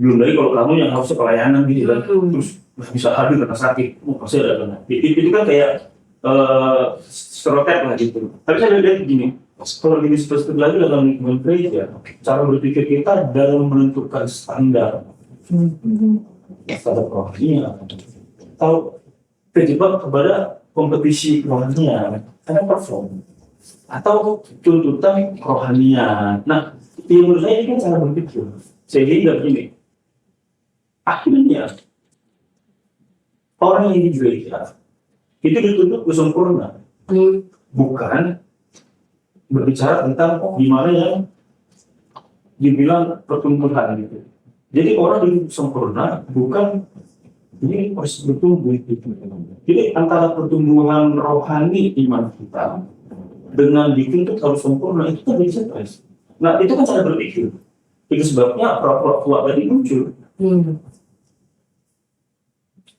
Belum lagi kalau kamu yang harusnya pelayanan gitu kan, terus nggak bisa hadir karena sakit, pasti ada kan. Itu kan kayak stereotip lah gitu. Tapi saya lihat begini, kalau lebih spesifik lagi dalam lingkungan gereja, cara berpikir kita dalam menentukan standar rohaninya atau terjebak kepada kompetisi rohaninya, karena perform atau tuntutan rohanian. Nah, yang menurut saya ini kan cara berpikir. Sehingga begini, akhirnya orang yang di gereja itu dituntut kesempurnaan, bukan berbicara tentang gimana yang dibilang pertumbuhan gitu. Jadi orang dituntut sempurna, bukan ini harus bertumbuh gitu. Jadi antara pertumbuhan rohani iman kita dengan dituntut harus sempurna itu kan bisa stres. Nah itu kan cara berpikir. Itu sebabnya pura-pura tadi muncul.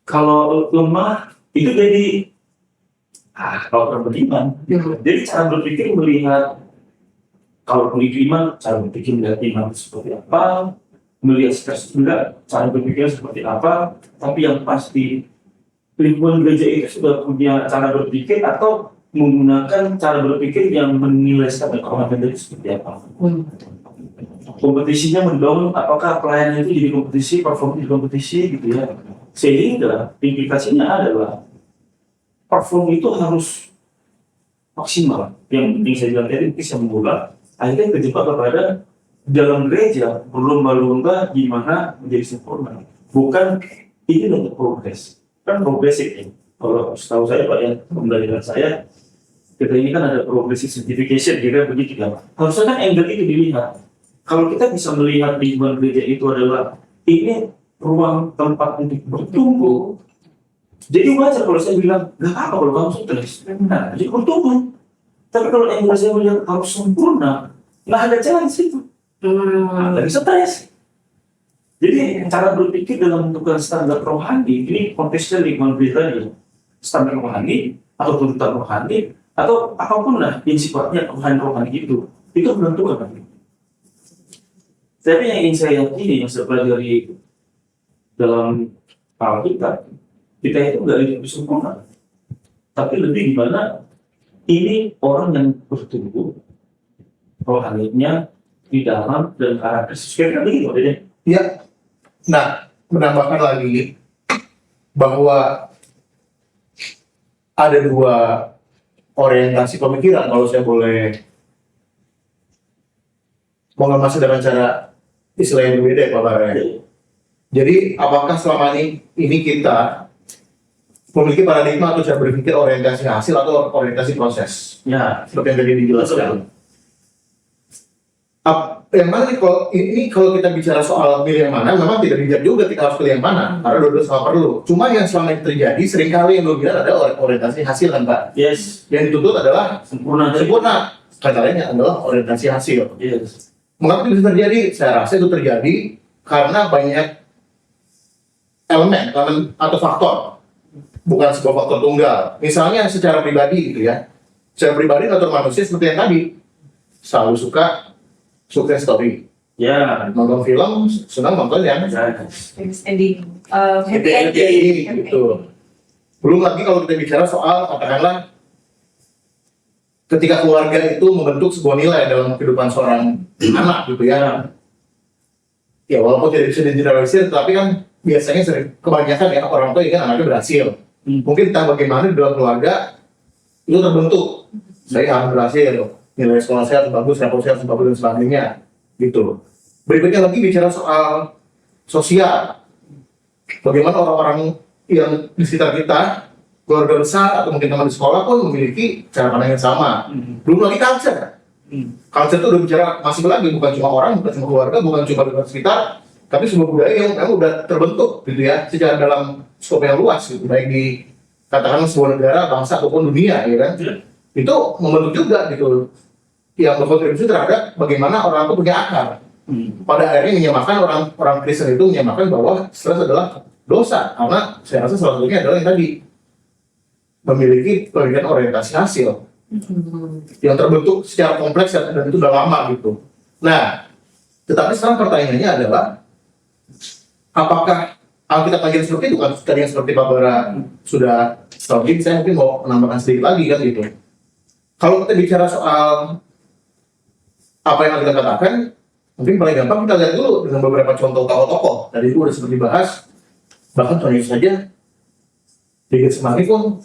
Kalau lemah itu jadi kalau orang beriman. Jadi cara berpikir melihat kalau itu iman, cara berpikir melihat iman seperti apa, melihat stres juga cara berpikir seperti apa. Tapi yang pasti lingkungan gereja itu sudah punya cara berpikir atau menggunakan cara berpikir yang menilai standar kehormatan itu seperti apa. Kompetisinya membangun apakah pelayanan itu jadi kompetisi, perform di kompetisi gitu ya. Sehingga implikasinya adalah perform itu harus maksimal. Yang penting saya bilang tadi bisa mengulang. Akhirnya terjebak kepada dalam gereja berlomba-lomba gimana menjadi sempurna. Bukan ini untuk progres. Kan progresif ini. Kalau setahu saya Pak ya, pembelajaran saya kita ini kan ada progressive certification kira begitu ya. Harusnya kan angle itu dilihat. Kalau kita bisa melihat lingkungan gereja itu adalah ini ruang tempat untuk bertumbuh. Jadi wajar kalau saya bilang, nggak apa kalau kamu stres. Nah, jadi bertumbuh. Tapi kalau yang saya melihat harus sempurna, nggak ada jalan di situ. Lagi stres. Jadi cara berpikir dalam menentukan standar rohani, ini konteksnya lingkungan gereja. Standar rohani, atau tuntutan rohani, atau apapun lah yang sifatnya rohani itu menentukan. Tapi yang ingin saya yakini, yang saya pelajari dalam hal kita itu nggak lebih sempurna, tapi lebih gimana ini orang yang bertumbuh rohaninya di dalam dan karakter sesuai begitu adanya. Ya, nah menambahkan lagi bahwa ada dua orientasi pemikiran kalau saya boleh mengemasnya dengan cara istilah yang berbeda ya Pak Bara. Jadi apakah selama ini kita memiliki paradigma atau cara berpikir orientasi hasil atau orientasi proses? Ya, Seperti yang tadi dijelaskan. Yang mana nih kalau kita bicara soal pilih yang mana, memang tidak bijak juga kita harus pilih yang mana, karena dua-dua sama perlu. Cuma yang selama ini terjadi seringkali yang dominan adalah orientasi hasil kan Pak? yes, Yang dituntut adalah sempurna. Katanya adalah orientasi hasil. Yes. Mengapa itu bisa terjadi? Saya rasa itu terjadi karena banyak elemen atau faktor, bukan sebuah faktor tunggal. Misalnya secara pribadi gitu ya. Secara pribadi natur manusia seperti yang tadi, selalu suka sukses story. Ya, Nonton film, senang nonton yang Ending. Happy happy ending. gitu. Belum lagi kalau kita bicara soal katakanlah ketika keluarga itu membentuk sebuah nilai dalam kehidupan seorang anak gitu ya. Ya walaupun tidak bisa digeneralisir, tapi kan biasanya kebanyakan ya orang tua ingin anaknya berhasil. Mungkin entah bagaimana di dalam keluarga itu terbentuk. Saya harus berhasil, nilai sekolah saya harus bagus, rapor saya harus bagus dan sebagainya gitu. Berikutnya lagi bicara soal sosial. bagaimana orang-orang yang di sekitar kita, keluarga besar atau mungkin teman di sekolah pun memiliki cara pandang yang sama. Belum lagi culture. Culture itu udah bicara masih lagi, bukan cuma orang, bukan cuma keluarga, bukan cuma di sekitar, tapi sebuah budaya yang memang udah terbentuk gitu ya, secara dalam skop yang luas gitu, baik di katakan sebuah negara, bangsa ataupun dunia, ya kan? Itu membentuk juga gitu, yang berkontribusi terhadap bagaimana orang itu punya akar. Pada akhirnya menyamakan orang Kristen itu menyamakan bahwa stres adalah dosa, karena saya rasa salah satunya adalah yang tadi memiliki pemikiran orientasi hasil yang terbentuk secara kompleks dan itu udah lama gitu. Nah, tetapi sekarang pertanyaannya adalah apakah Alkitab ajaran seperti itu kan tadi yang seperti Pak Bara sudah studi, saya mungkin mau menambahkan sedikit lagi kan gitu. Kalau kita bicara soal apa yang kita katakan, mungkin paling gampang kita lihat dulu dengan beberapa contoh tokoh-tokoh. Tadi itu udah seperti bahas, bahkan contohnya saja di Getsemani pun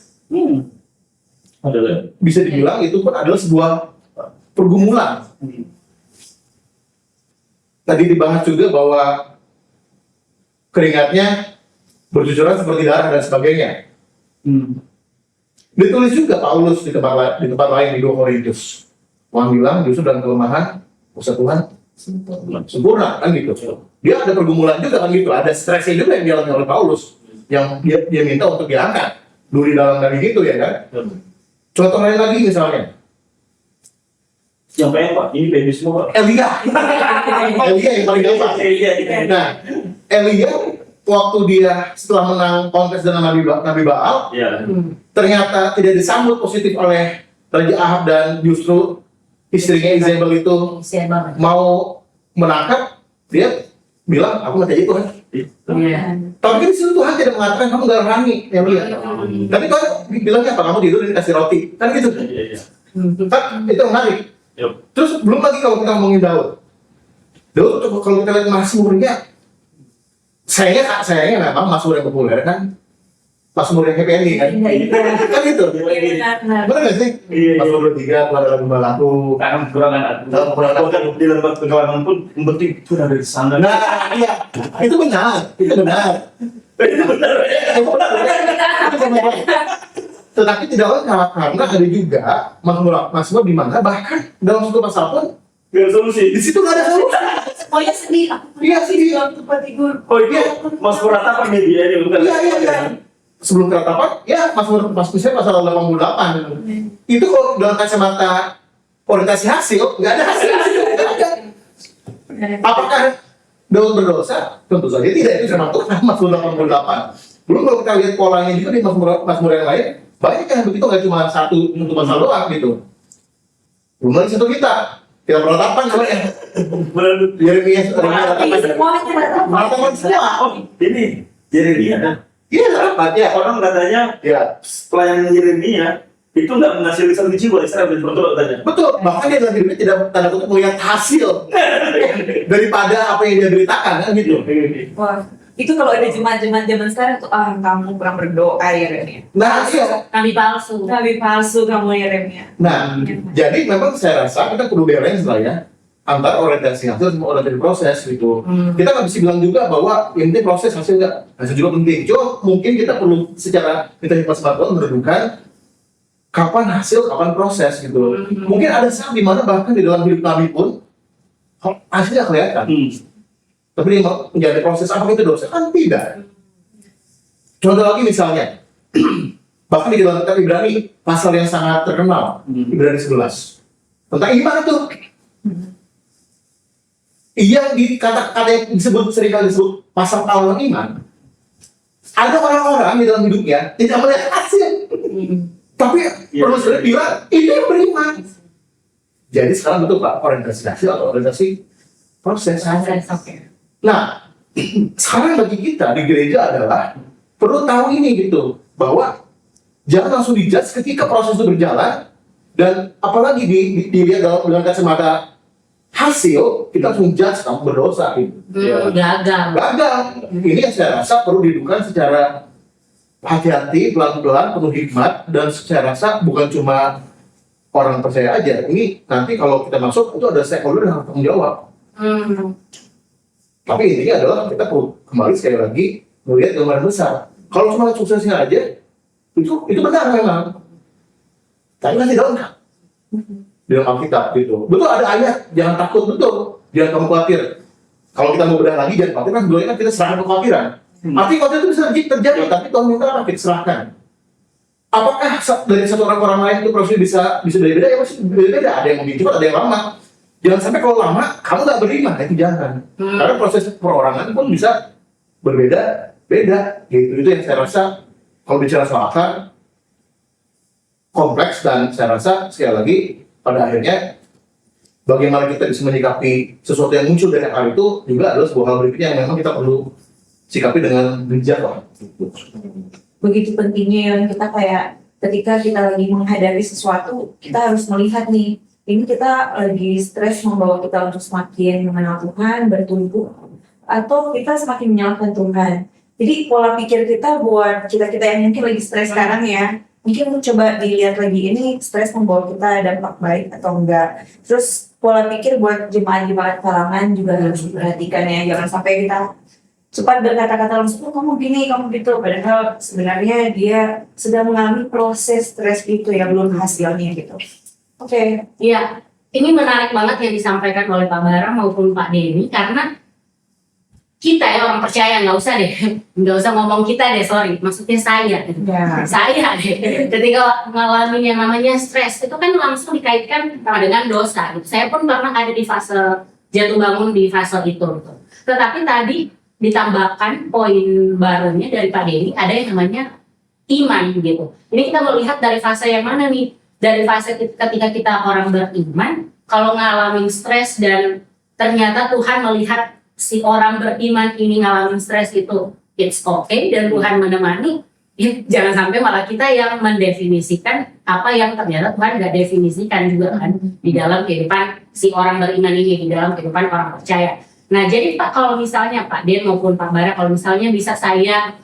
adalah bisa dibilang itu pun adalah sebuah pergumulan. Tadi dibahas juga bahwa keringatnya bercucuran seperti darah dan sebagainya. Ditulis juga Paulus di tempat lain di 2 Korintus. Tuhan bilang justru dalam kelemahan usaha Tuhan sempurna kan gitu. Dia ada pergumulan juga kan gitu. Ada stresnya juga yang dialami oleh Paulus yang dia minta untuk diangkat. Duri dalam dari gitu ya kan. Contoh lain lagi misalnya. Yang pengen Pak, ini baby semua Pak. Elia yang paling gampang. Nah, Elia waktu dia setelah menang kontes dengan Nabi Baal, ternyata tidak disambut positif oleh Raja Ahab dan justru istrinya Izebel itu mau menangkap, dia bilang aku mati aja Tuhan. Tapi di situ Tuhan tidak mengatakan kamu gak rohani, Elia. Tapi Tuhan bilangnya apa? Kamu tidur dan dikasih roti, kan gitu. Kan itu menarik. Terus belum lagi kalau kita ngomongin Daud kalau kita lihat Mazmurnya, sayangnya memang Mazmur yang populer kan Mazmur yang happy ending kan. Kan gitu. Benar nggak sih? Mazmur 23 kepada lagu balaku. Karena kekurangan aku. Bahkan di lembaga kekurangan pun yang penting Tuhan ada di sana. Nah, iya. Itu benar. Tetapi tidak lengkap karena ada juga Mazmur di mana bahkan dalam satu pasal pun Gak ada solusi. di situ nggak ada solusi. Semuanya sedih. Iya sedih. Tempat tidur. Oh iya, Mas Puratapan nih dia ini bukan? Iya. Sebelum keratapan, ya Mazmur pasal 88. Itu kalau dalam kacamata orientasi hasil, nggak ada hasil. Nggak ada. Apakah Daud berdosa? Tentu saja tidak. Itu termasuk Mazmur 88. Belum kalau kita lihat polanya juga di Mazmur yang lain, banyak yang begitu, nggak cuma satu pasal doang gitu. Belum lagi satu kita beratapan namanya. Yeremia beratapan semua. Oh ini Yeremia. Iya rapat ya. Orang katanya Ya pelayanan Yeremia itu nggak menghasilkan satu jiwa Israel, betul katanya. betul. Bahkan dia dalam hidupnya tidak tanda kutip melihat hasil daripada apa yang dia beritakan kan gitu. Wah, itu kalau ada jemaat-jemaat zaman sekarang tuh kamu kurang berdoa Yeremia. Nah, iya. Nabi palsu kamu Yeremia. Nah, jadi memang saya rasa kita perlu balance lah ya antara orientasi hasil sama orientasi proses gitu. Kita nggak bisa bilang juga bahwa ini proses hasil juga penting. Cuma mungkin kita perlu secara kita hikmat sebagian merenungkan kapan hasil, kapan proses gitu. Mungkin ada saat dimana bahkan di dalam hidup Nabi pun hasilnya kelihatan. Tapi dia menjadi proses apa itu dosa? Kan tidak. Contoh lagi misalnya, bahkan di dalam kitab Ibrani pasal yang sangat terkenal, Ibrani 11 tentang iman itu. Yang kata-kata yang seringkali disebut pasal tawanan iman. Ada orang-orang di dalam hidupnya tidak melihat hasil, tapi perlu sudah bilang itu yang beriman. Jadi sekarang betul Pak, orientasi hasil atau orientasi proses. Nah, sekarang bagi kita di gereja adalah perlu tahu ini gitu, bahwa jangan langsung dijudge ketika proses itu berjalan, dan apalagi dilihat dengan kacamata hasil, kita langsung judge kamu berdosa gitu. Gagal. Ini yang saya rasa perlu dilakukan secara hati-hati, pelan-pelan, penuh hikmat, dan saya rasa bukan cuma orang percaya aja. Ini nanti kalau kita masuk itu ada stakeholder yang harus tanggung jawab. Tapi intinya adalah kita perlu kembali sekali lagi melihat gambaran besar. Kalau cuma lihat suksesnya aja, itu benar memang. Tapi kan tidak lengkap di dalam Alkitab gitu. Betul ada ayat, jangan takut, betul, jangan kamu khawatir. Kalau kita mau bedah lagi, jangan khawatir kan sebelumnya kan kita serahkan kekhawatiran. Artinya khawatiran itu bisa terjadi, tapi Tuhan minta apa? Kita serahkan. Apakah dari satu orang ke orang lain itu prosesnya bisa beda-beda? Ya masih beda-beda. Ada yang lebih cepat, ada yang lama. Jangan sampai kalau lama kamu nggak beriman, itu jangan. Karena proses perorangan pun bisa berbeda-beda. Gitu. Itu yang saya rasa kalau bicara soal akar kompleks, dan saya rasa sekali lagi pada akhirnya bagaimana kita bisa menyikapi sesuatu yang muncul dari akar itu juga adalah sebuah hal berikutnya yang memang kita perlu sikapi dengan bijak lah. Begitu pentingnya yang kita kayak ketika kita lagi menghadapi sesuatu, kita harus melihat nih, ini kita lagi stres membawa kita untuk semakin mengenal Tuhan, bertumbuh, atau kita semakin menyalahkan Tuhan. Jadi pola pikir kita buat kita-kita yang mungkin lagi stres sekarang ya, mungkin coba dilihat lagi, ini stres membawa kita dampak baik atau enggak. Terus pola pikir buat jemaat-jemaat kalangan juga harus diperhatikan ya, jangan sampai kita cepat berkata-kata langsung, kamu gini, kamu gitu. Padahal sebenarnya dia sedang mengalami proses stres itu ya, belum hasilnya gitu. Oke. Iya, ini menarik banget yang disampaikan oleh Pak Bara maupun Pak Denny, karena kita ya orang percaya, nggak usah ngomong kita deh, sorry, maksudnya saya deh, ketika mengalami yang namanya stres itu kan langsung dikaitkan dengan dosa gitu. Saya pun pernah ada di fase jatuh bangun di fase itu gitu. Tetapi tadi ditambahkan poin barunya dari Pak Denny, ada yang namanya iman gitu. Ini kita melihat dari fase yang mana nih? Dari fase ketika kita orang beriman, kalau ngalamin stres dan ternyata Tuhan melihat si orang beriman ini ngalamin stres itu it's okay dan Tuhan menemani, ya, jangan sampai malah kita yang mendefinisikan apa yang ternyata Tuhan nggak definisikan juga kan di dalam kehidupan si orang beriman ini, di dalam kehidupan orang percaya. Nah jadi Pak, kalau misalnya Pak Den maupun Pak Bara, kalau misalnya bisa saya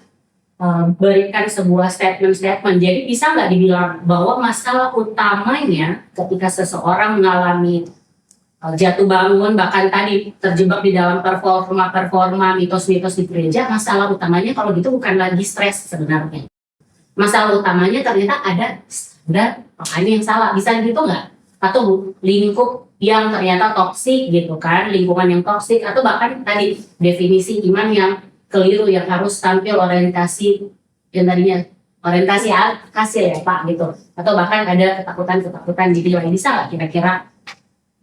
berikan sebuah statement, jadi bisa nggak dibilang bahwa masalah utamanya ketika seseorang mengalami jatuh bangun, bahkan tadi terjebak di dalam performa, mitos-mitos di gereja, masalah utamanya kalau gitu bukan lagi stres sebenarnya. Masalah utamanya ternyata ada standar rohani yang salah, bisa gitu nggak? Atau lingkup yang ternyata toksik gitu kan, lingkungan yang toksik, atau bahkan tadi definisi iman yang keliru yang harus tampil orientasi yang tadinya orientasi hasil ya Pak gitu, atau bahkan ada ketakutan di nilai, bisa nggak kira-kira?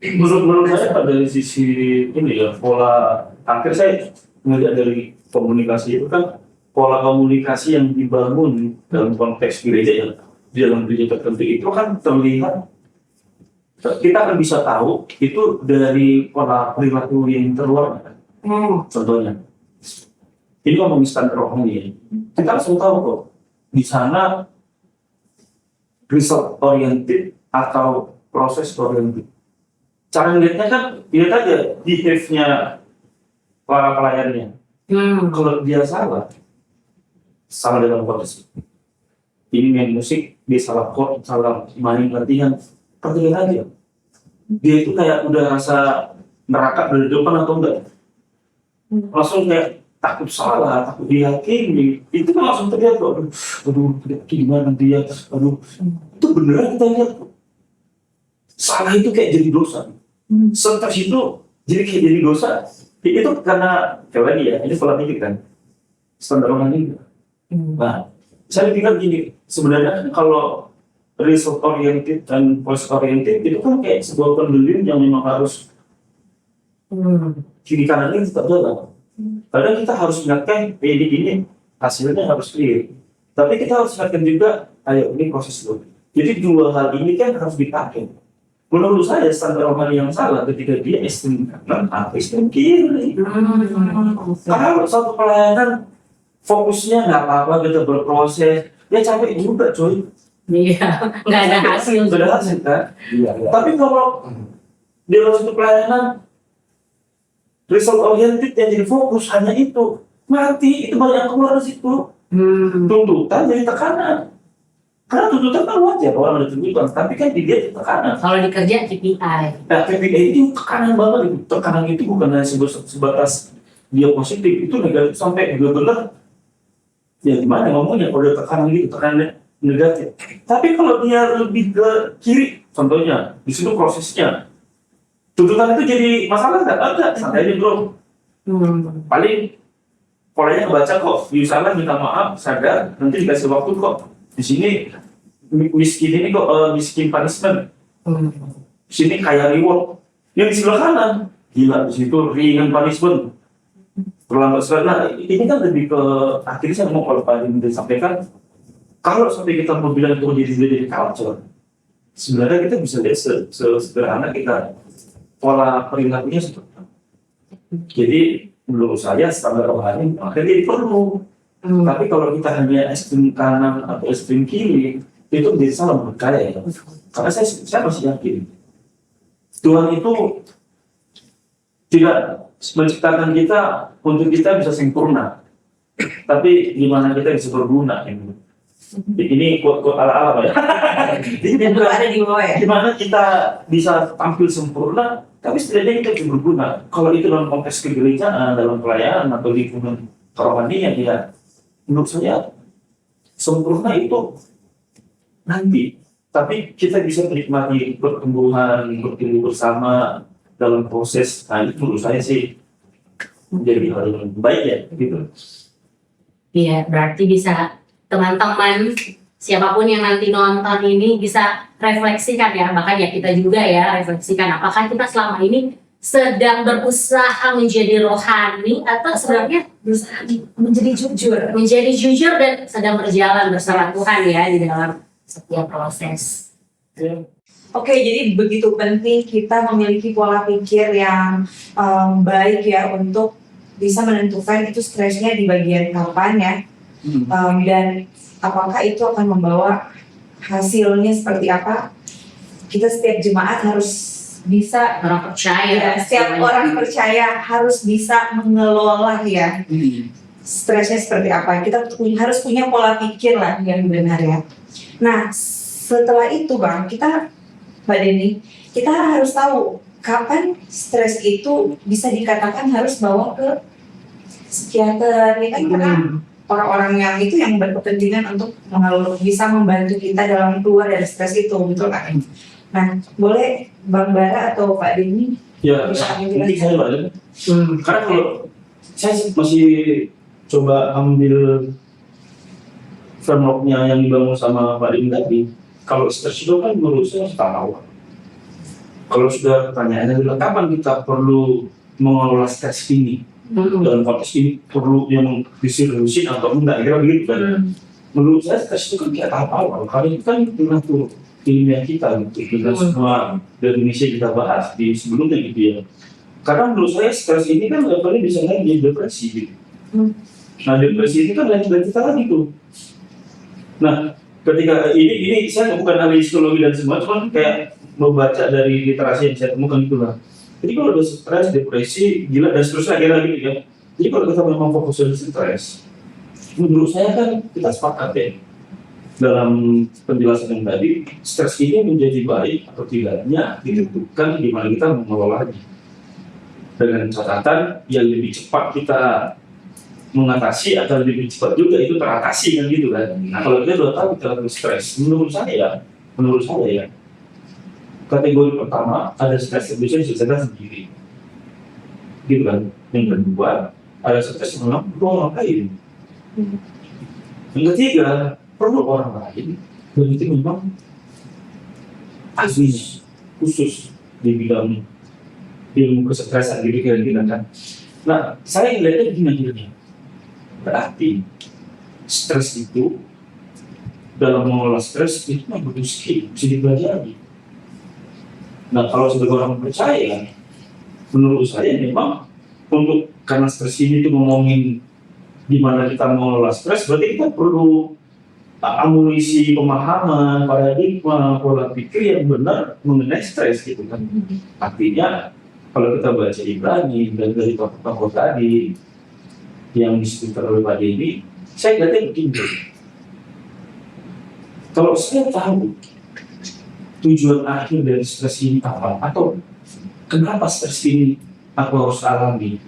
Menurut saya dari sisi ini ya, pola akhir saya melihat dari komunikasi itu kan pola komunikasi yang dibangun dalam konteks gereja ya, di dalam gereja tertentu itu kan terlihat, kita akan bisa tahu itu dari pola perilaku yang terluar. Contohnya ini ngomongin standar rohani ya, kita langsung tahu kok di sana result oriented atau proses oriented. Cara ngeliatnya kan, lihat aja behave-nya para pelayannya. Kalau dia salah dalam konteks ini main musik, dia salah chord, salah main latihan, perhatikan aja. Dia itu kayak udah rasa neraka dari depan atau enggak. Langsung kayak takut salah, takut diyakini. Itu kan langsung terlihat kok, aduh gimana dia, itu beneran kita lihat. Salah itu kayak jadi dosa. Stres itu jadi dosa. Itu karena coba ya, ini pola pikir kan. Standar rohani. Nah, saya pikir gini, sebenarnya kalau result oriented dan post oriented itu kan kayak sebuah pendulum yang memang harus kiri kanan ini tetap jalan. Padahal kita harus ingatkan ini hasilnya harus clear. Tapi kita harus ingatkan juga, ayo ini proses dulu. Jadi dua hal ini kan harus dipakai. Menurut saya standar rohani yang salah ketika dia ekstrem kanan atau ekstrem kiri. Kalau satu pelayanan fokusnya nggak apa-apa, kita berproses, ya capek juga coy. Iya, nggak ada hasil. Nggak ada hasil kan? Iya. Tapi kalau di dalam satu pelayanan result oriented yang jadi fokus hanya itu, mati, itu banyak yang keluar dari situ. Tuntutan jadi tekanan. Karena tuntutan kan wajar, orang ada tuntutan, tapi kan dia tekanan. Kalau di kerja KPI. Nah, KPI itu tekanan banget itu. Tekanan itu bukan hanya sebatas dia positif, itu negatif sampai benar-benar ya gimana ngomongnya, kalau udah tekanan gitu, tekanannya negatif. Tapi kalau dia lebih ke kiri, contohnya di situ prosesnya tuntutan itu jadi masalah nggak? Ada, santai aja bro. Paling polanya kebaca kok, salah minta maaf, sadar, nanti dikasih waktu kok. Di sini miskin ini kok miskin punishment. Di sini kayak reward. Yang di sebelah kanan, gila di situ ringan punishment. Terlambat sekali. Nah, ini kan lebih ke akhirnya saya mau kalau Pak Adi sampaikan, kalau sampai kita mau bilang itu jadi culture, sebenarnya kita bisa lihat sederhana kita pola perilakunya seperti apa. Jadi menurut saya standar rohani akhirnya jadi perlu. Tapi kalau kita hanya ekstrem kanan atau ekstrem kiri, itu menjadi salah menurut saya. Karena saya masih yakin Tuhan itu tidak menciptakan kita untuk kita bisa sempurna, tapi gimana kita bisa berguna. Ini quote ala-ala ya. Dan itu ada di bawah ya. Gimana kita bisa tampil sempurna, tapi setidaknya kita bisa berguna. Kalau itu dalam konteks kegerejaan, dalam pelayanan atau lingkungan kerohanian, ya menurut saya sempurna itu nanti. Tapi kita bisa menikmati pertumbuhan, bertumbuh bersama dalam proses. Nah, itu menurut saya sih menjadi hal yang baik ya, gitu. Iya, berarti bisa teman-teman siapapun yang nanti nonton ini bisa refleksikan ya, makanya kita juga ya refleksikan apakah kita selama ini sedang berusaha menjadi rohani atau sebenarnya berusaha menjadi jujur dan sedang berjalan bersama Tuhan ya di dalam setiap proses. Oke, jadi begitu penting kita memiliki pola pikir yang baik ya untuk bisa menentukan itu stresnya di bagian kapan ya. Dan apakah itu akan membawa hasilnya seperti apa. Kita setiap jemaat harus bisa, Orang percaya. setiap orang percaya harus bisa mengelola ya stresnya seperti apa. Kita harus punya pola pikir lah yang benar ya. Nah, setelah itu Bang, Mbak Denny, kita harus tahu kapan stres itu bisa dikatakan harus bawa ke psikiater, ya kan? Karena orang-orang yang itu yang berkepentingan untuk bisa membantu kita dalam keluar dari stres itu, betul kan? Nah, boleh Bang Bara atau Pak Denny? Ya, mungkin saya Pak Denny. Karena kalau saya masih coba ambil framework-nya yang dibangun sama Pak Denny tadi. Kalau stres itu kan menurut saya tahu. Kalau sudah pertanyaannya adalah kapan kita perlu mengelola stres ini, dalam konteks ini perlu yang diseriusin atau enggak, kira begitu kan? Menurut saya stres itu kan kayak tahap awal. Karena itu kan pernah tuh ilmiah kita gitu, kita semua definisi kita bahas di sebelumnya gitu ya. Karena menurut saya stres ini kan levelnya bisa naik jadi depresi gitu. Nah depresi itu kan lain dari kita lagi tuh. Nah ketika ini saya bukan ahli psikologi dan semua, cuma kayak membaca dari literasi yang saya temukan itulah. Jadi kalau udah stres, depresi, gila dan seterusnya akhirnya gitu ya. Jadi kalau kita memang fokus di stres, menurut saya kan kita sepakat ya dalam penjelasan yang tadi, stres ini menjadi baik atau tidaknya ditentukan di mana kita mengelolanya. Dengan catatan yang lebih cepat kita mengatasi atau lebih cepat juga itu teratasi kan gitu kan. Nah kalau kita udah tahu kita lagi stres, menurut saya ya kategori pertama ada stres yang bisa diselesaikan sendiri, gitu kan. Yang kedua ada stres yang memang perlu orang lain. Yang ketiga perlu orang lain dan itu memang asli khusus di bidang ilmu kesetresan gitu kan. Nah saya lihatnya begini. Berarti stres itu dalam mengelola stres itu butuh skill, bisa dipelajari. Nah kalau sebagai orang percaya, menurut saya memang untuk karena stres ini tuh ngomongin gimana kita mengelola stres, berarti kita perlu amunisi pemahaman, paradigma, pola pikir yang benar mengenai stres gitu kan. Artinya kalau kita baca Ibrani dan dari tokoh-tokoh tadi yang disebutkan oleh Pak Denny, saya lihatnya begini. Kalau saya tahu tujuan akhir dari stres ini apa, atau kenapa stres ini aku harus alami,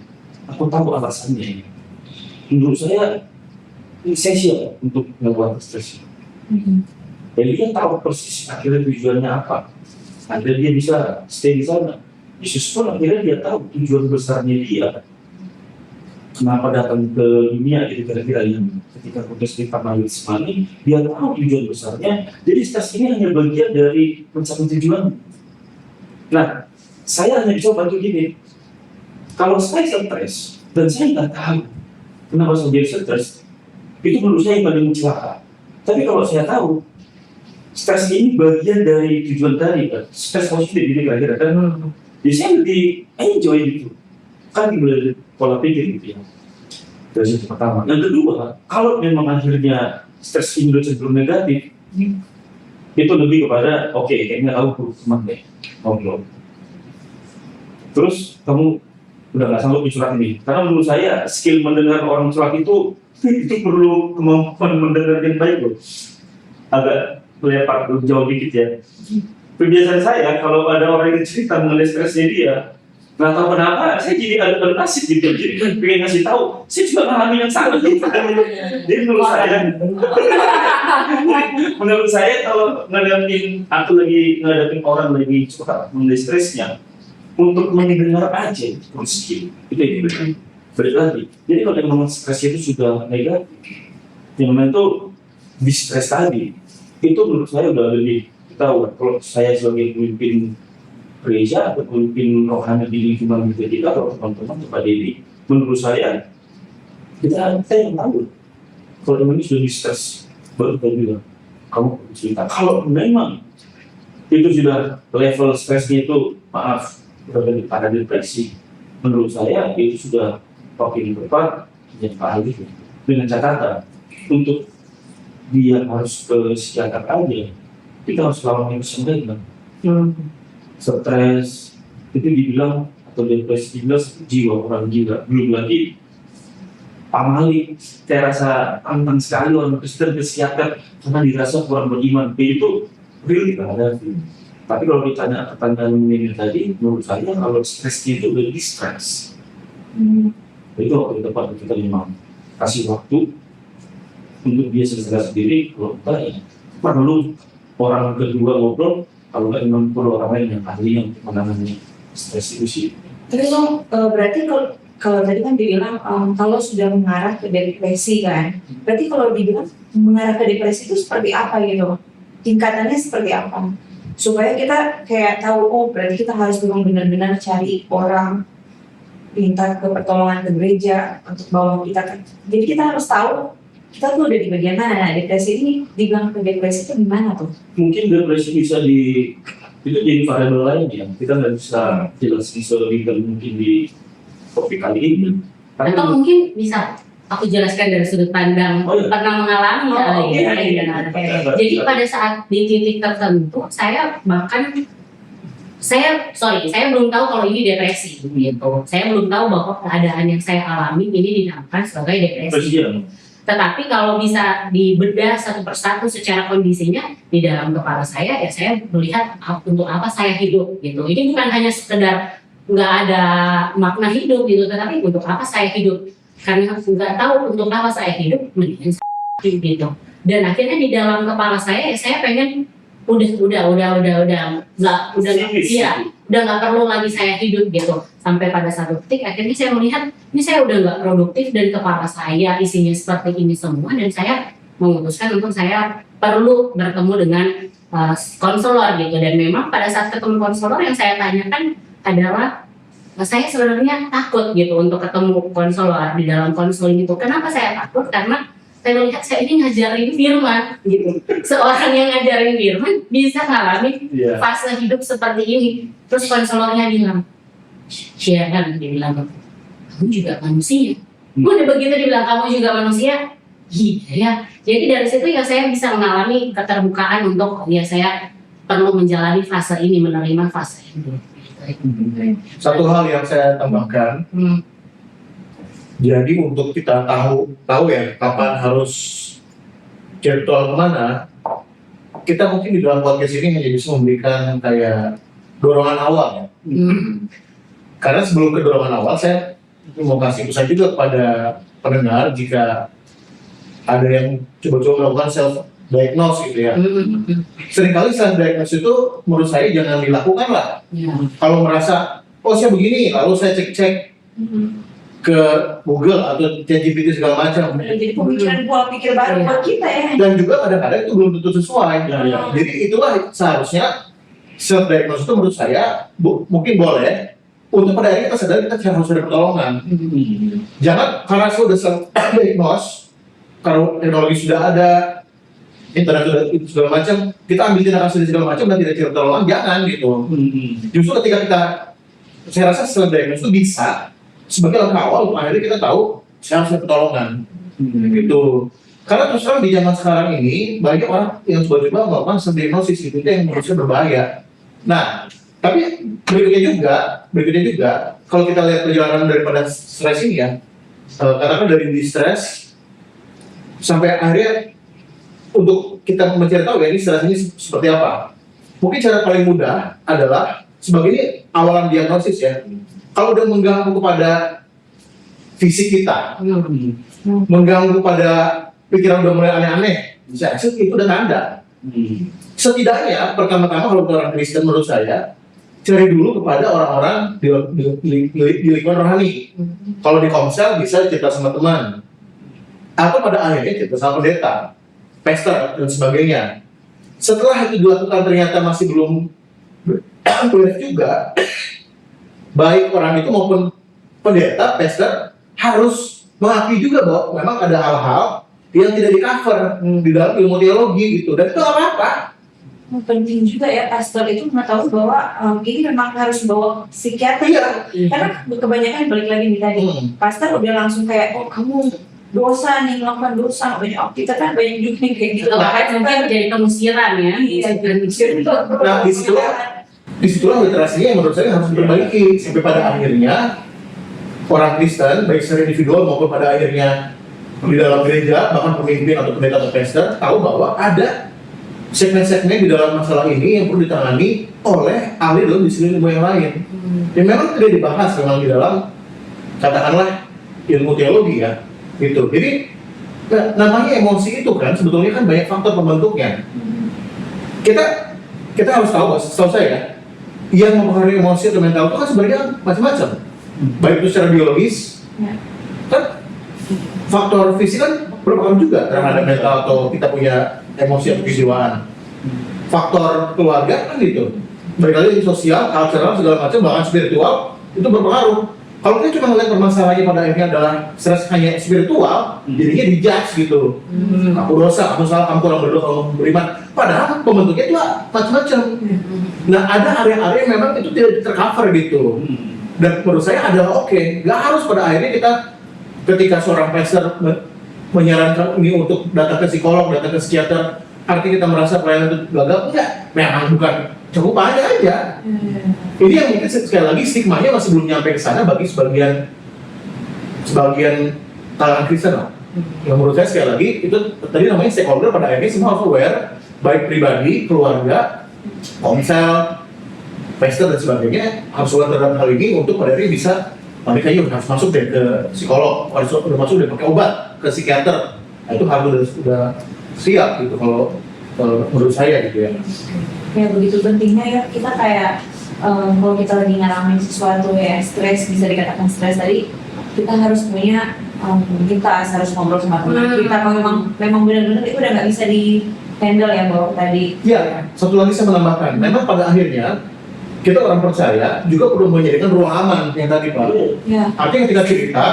aku tahu alasannya. Menurut saya saya siap untuk melakukan stres. Dan dia tahu persis akhirnya tujuannya apa. Akhirnya dia bisa stay di sana. Yesus pun akhirnya dia tahu tujuan besarnya dia. Kenapa datang ke dunia itu kira-kira yang ketika proses di Taman Getsemani, dia tahu tujuan besarnya. Jadi stres ini hanya bagian dari mencapai tujuan. Nah, saya hanya bisa bantu gini. Kalau saya stres dan saya nggak tahu kenapa saya jadi stres, itu menurut saya yang paling celaka. Tapi kalau saya tahu stres ini bagian dari tujuan tadi, kan? Stres positif ini kira-kira kan, jadi saya lebih enjoy gitu. Kan dimulai dari pola pikir gitu ya. Dari situ pertama. Yang kedua, kalau memang akhirnya stres ini udah cenderung negatif, itu lebih kepada oke, kayaknya aku perlu teman deh, ngobrol. Terus kamu udah nggak sanggup curhat ini, karena menurut saya skill mendengar orang curhat itu perlu kemampuan mendengar yang baik loh. Agak melebar jauh dikit ya. Kebiasaan saya kalau ada orang yang cerita mengenai stresnya dia, nggak tahu kenapa saya jadi agak asik gitu, jadi pengen ngasih tahu saya juga ngalamin yang sama gitu. Jadi menurut saya kalau ngadepin orang lagi curhat mengenai stresnya, untuk mendengar aja terus itu balik lagi. Jadi kalau memang stres itu sudah negatif, yang namanya itu distress tadi, itu menurut saya udah lebih tahu. Kalau saya sebagai pemimpin gereja atau pemimpin rohani di lingkungan kita, atau teman-teman Pak Dedi, menurut saya kita yang tahu kalau memang ini sudah distress, baru kita bilang kamu perlu cerita. Kalau memang itu sudah level stresnya itu maaf udah pada depresi, menurut saya itu sudah talking tepat yang Pak Ali dengan catatan untuk dia harus ke psikiater aja, kita harus lawan yang sendiri. Stres itu dibilang atau depresi dibilang jiwa orang gila. Belum lagi Pak Mali, saya rasa tantang sekali orang Kristen ke psikiater karena dirasa kurang beriman. Itu real tidak ada. Tapi kalau ditanya pertanyaan ini tadi, menurut saya kalau stres itu udah stres. Itu waktu tepat kita memang kasih waktu untuk dia selesai sendiri. Kalau enggak ya perlu orang kedua ngobrol. Kalau nggak memang perlu orang lain yang ahli yang menangani stres itu sih. Tapi lo berarti kalau tadi kan dibilang kalau sudah mengarah ke depresi kan, berarti kalau dibilang mengarah ke depresi itu seperti apa gitu? Tingkatannya seperti apa? Supaya kita kayak tahu, oh berarti kita harus memang benar-benar cari orang, minta ke pertolongan ke gereja untuk bawa kita kan. Jadi kita harus tahu kita tuh udah di bagian mana. Nah, depresi ini dibilang ke depresi itu gimana tuh? Mungkin depresi bisa itu jadi variabel lain ya. Kita nggak bisa jelasin selebih mungkin di topik kali ini. Atau mungkin bisa aku jelaskan dari sudut pandang pernah mengalami Jadi pada saat di titik tertentu saya belum tahu kalau ini depresi gitu. Saya belum tahu bahwa keadaan yang saya alami ini dinamakan sebagai depresi. Tetapi kalau bisa dibedah satu persatu secara kondisinya di dalam kepala saya, ya saya melihat untuk apa saya hidup gitu. Ini bukan hanya sekedar nggak ada makna hidup gitu, tetapi untuk apa saya hidup. Karena nggak tahu untuk apa saya hidup, mendingan saya gitu. Dan akhirnya di dalam kepala saya, ya saya pengen udah nggak perlu lagi saya hidup gitu. Sampai pada satu titik akhirnya saya melihat ini saya udah nggak produktif dan kepala saya isinya seperti ini semua, dan saya memutuskan untuk saya perlu bertemu dengan konselor gitu. Dan memang pada saat ketemu konselor yang saya tanyakan adalah saya sebenarnya takut gitu untuk ketemu konselor di dalam konseling itu. Kenapa saya takut? Karena saya melihat saya ini ngajarin firman gitu. Seorang yang ngajarin firman bisa ngalamin fase hidup seperti ini. Terus konselornya bilang, ya kan, dia bilang, kamu juga manusia. Udah begitu dibilang kamu juga manusia, iya ya. Jadi dari situ ya saya bisa mengalami keterbukaan untuk ya saya perlu menjalani fase ini, menerima fase ini. Satu hal yang saya tambahkan, jadi untuk kita tahu ya kapan harus jadwal kemana, kita mungkin di dalam podcast ini hanya bisa memberikan kayak dorongan awal ya. Karena sebelum ke dorongan awal, saya mau kasih pesan juga kepada pendengar, jika ada yang coba-coba melakukan self diagnose gitu ya. Seringkali self diagnose itu menurut saya jangan dilakukan lah. Kalau merasa oh saya begini, lalu saya cek-cek ke Google atau ChatGPT segala macam. Jadi pemikiran pola pikir baru buat kita ya. Dan juga kadang-kadang itu belum tentu sesuai. Ya. Jadi itulah seharusnya self diagnose itu menurut saya mungkin boleh untuk pada akhirnya kita sadar kita harus ada pertolongan. Jangan karena sudah self diagnose, kalau teknologi sudah ada, internet sudah itu segala macam, kita ambil tindakan sendiri segala macam dan tidak cari pertolongan, jangan gitu. Justru ketika kita, saya rasa self diagnose itu bisa sebagai langkah awal untuk akhirnya kita tahu saya harus ada pertolongan. Gitu. Karena terus terang di zaman sekarang ini banyak orang yang coba-coba melakukan self diagnosis itu yang menurut saya berbahaya. Nah, tapi berikutnya juga kalau kita lihat perjalanan daripada stres ini ya, katakan dari stres sampai akhirnya untuk kita mencari tahu ya ini stres ini seperti apa. Mungkin cara paling mudah adalah sebagai ini awalan diagnosis ya. Kalau udah mengganggu kepada fisik kita, mengganggu pada pikiran udah mulai aneh-aneh, saya rasa itu udah tanda. Setidaknya pertama-tama kalau orang Kristen menurut saya cari dulu kepada orang-orang di lingkungan rohani. Kalau di komsel bisa cerita sama teman, atau pada akhirnya cerita sama pendeta, pastor dan sebagainya. Setelah itu dilakukan ternyata masih belum beres juga, baik orang itu maupun pendeta, pastor harus mengakui juga bahwa memang ada hal-hal yang tidak di-cover di dalam ilmu teologi gitu, dan itu nggak apa-apa. Penting juga ya pastor itu mengetahui bahwa ini memang harus bawa psikiater. Karena kebanyakan balik lagi nih tadi, pastor udah langsung kayak oh kamu dosa nih, melakukan dosa banyak. Kita kan banyak juga yang kayak gitu. Bahkan mungkin jadi pengusiran ya. Nah disitulah literasinya yang menurut saya harus diperbaiki sampai pada akhirnya orang Kristen baik secara individual maupun pada akhirnya di dalam gereja bahkan pemimpin atau pendeta atau pastor tahu bahwa ada segmen-segmen di dalam masalah ini yang perlu ditangani oleh ahli dalam disiplin ilmu yang lain. Yang memang tidak dibahas memang di dalam katakanlah ilmu teologi ya, gitu. Jadi namanya emosi itu kan sebetulnya kan banyak faktor pembentuknya. Kita harus tahu, setahu saya yang mempengaruhi emosi atau mental itu kan sebenarnya macam-macam. Baik itu secara biologis, kan faktor fisik kan berpengaruh juga terhadap mental atau kita punya emosi atau kejiwaan. Faktor keluarga kan gitu. Berkali sosial, cultural segala macam bahkan spiritual itu berpengaruh. Kalau kita cuma melihat permasalahannya pada akhirnya adalah stres hanya spiritual, jadinya dijudge gitu. Kamu dosa, kamu salah, kamu kurang berdoa, kamu beriman. Padahal pembentuknya itu macam-macam. Nah ada area-area yang memang itu tidak tercover gitu. Dan menurut saya adalah oke, nggak harus pada akhirnya kita ketika seorang pastor menyarankan ini untuk datang ke psikolog, datang ke psikiater, artinya kita merasa pelayanan itu gagal, enggak, memang bukan cukup aja. Ini yang mungkin sekali lagi stigmanya masih belum nyampe ke sana bagi sebagian kalangan Kristen lah. Yang menurut saya sekali lagi itu tadi namanya stakeholder pada akhirnya semua harus aware, baik pribadi, keluarga, komsel, pastor dan sebagainya harus aware terhadap hal ini untuk pada akhirnya bisa mereka harus masuk deh ke psikolog, harus masuk deh pakai obat ke psikiater. Nah, itu harus sudah siap gitu kalau menurut saya gitu ya. Ya begitu pentingnya ya kita kayak kalau kita lagi ngalamin sesuatu ya stres, bisa dikatakan stres tadi, kita harus punya kita harus ngobrol sama teman kita kalau memang benar-benar itu udah nggak bisa di handle ya bahwa tadi. Ya, satu lagi saya menambahkan, memang pada akhirnya kita orang percaya juga perlu menyediakan ruang aman yang tadi Pak. Ya. Artinya ketika cerita,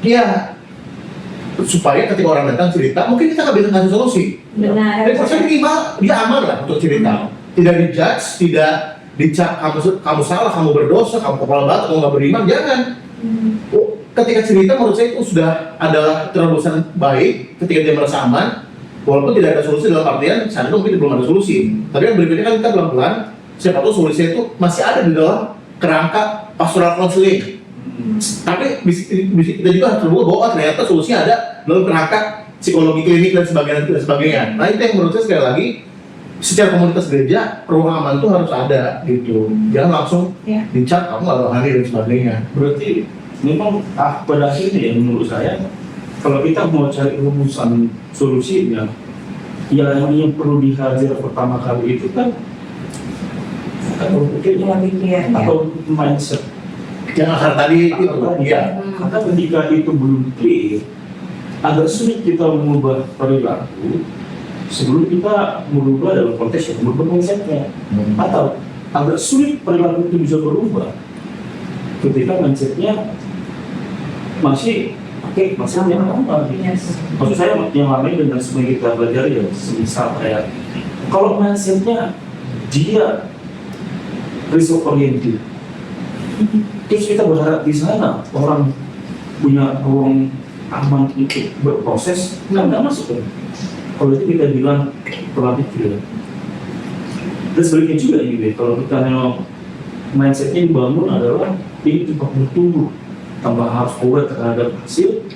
ya supaya ketika orang datang cerita, mungkin kita nggak bisa kasih solusi. Benar. Dan percaya minimal dia aman lah untuk cerita. Tidak dijudge, tidak dicap kamu salah, kamu berdosa, kamu kepala batu, kamu nggak beriman, jangan. Ketika cerita menurut saya itu sudah adalah terobosan baik ketika dia merasa aman, walaupun tidak ada solusi dalam artian saat itu mungkin belum ada solusi. Tapi yang berikutnya kan kita pelan-pelan, siapa tahu solusinya itu masih ada di dalam kerangka pastoral counseling. Tapi kita juga harus terbuka bahwa ternyata solusinya ada dalam kerangka psikologi klinik dan sebagainya. Nah itu yang menurut saya sekali lagi secara komunitas gereja ruang aman itu harus ada gitu. Jangan langsung dicap kamu nggak rohani dan sebagainya. Berarti memang pada akhirnya ya menurut saya kalau kita mau cari rumusan solusinya, yang perlu dihajar pertama kali itu kan Pola pikir, ya. atau mindset. Yang akar tadi itu, ya. Karena ketika itu belum clear, agak sulit kita mengubah perilaku sebelum kita merubah dalam konteks yang merubah mindsetnya. Atau agak sulit perilaku itu bisa berubah ketika mindsetnya masih maksudnya yang lama. Maksud saya yang lama dan semua kita belajar ya semisal kayak kalau mindsetnya dia result oriented, terus kita berharap di sana orang punya ruang aman untuk berproses, kan nggak masuk kan? Kalau itu kita bilang pola pikir. Dan sebaliknya juga ini, kalau kita memang mindsetnya dibangun adalah ini cepat bertumbuh, tambah harus aware terhadap hasil,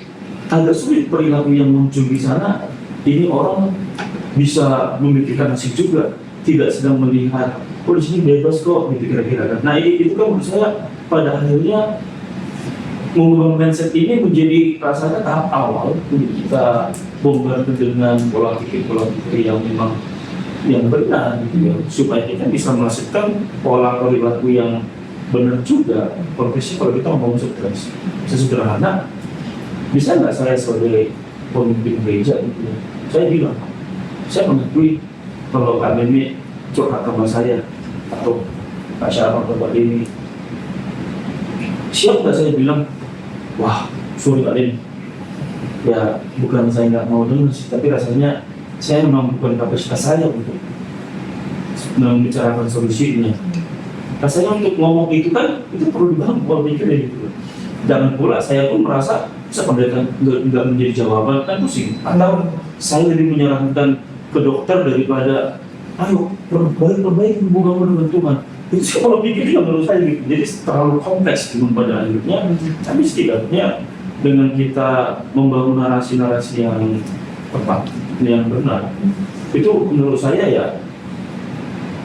agak sulit perilaku yang muncul di sana. Ini orang bisa memikirkan hasil juga, tidak sedang melihat oh di sini bebas kok gitu kira-kira. Nah itu kan menurut saya pada akhirnya mengubah mindset ini menjadi rasanya tahap awal untuk kita bombardir dengan pola pikir yang memang yang benar gitu ya, supaya kita bisa menghasilkan pola perilaku yang benar juga. Profesi kalau kita ngomong sukses sesederhana, bisa nggak saya sebagai pemimpin gereja gitu ya, saya bilang saya mengakui kalau Kak Mimi curhat sama saya atau Kak Syarah atau Pak Deni, siap nggak saya bilang wah sorry Kak Deni, ya bukan saya nggak mau dengar sih, tapi rasanya saya memang bukan kapasitas saya untuk membicarakan solusinya. Rasanya untuk ngomong itu kan itu perlu dibangun pola pikirnya gitu. Jangan pula saya pun merasa sebenarnya nggak menjadi jawaban kan pusing. Atau saya lebih menyarankan ke dokter daripada ayo perbaiki hubungan dengan Tuhan. Itu sih pola pikirnya menurut saya gitu. Jadi terlalu kompleks gitu pada akhirnya. Tapi setidaknya dengan kita membangun narasi-narasi yang tepat, yang benar, itu menurut saya ya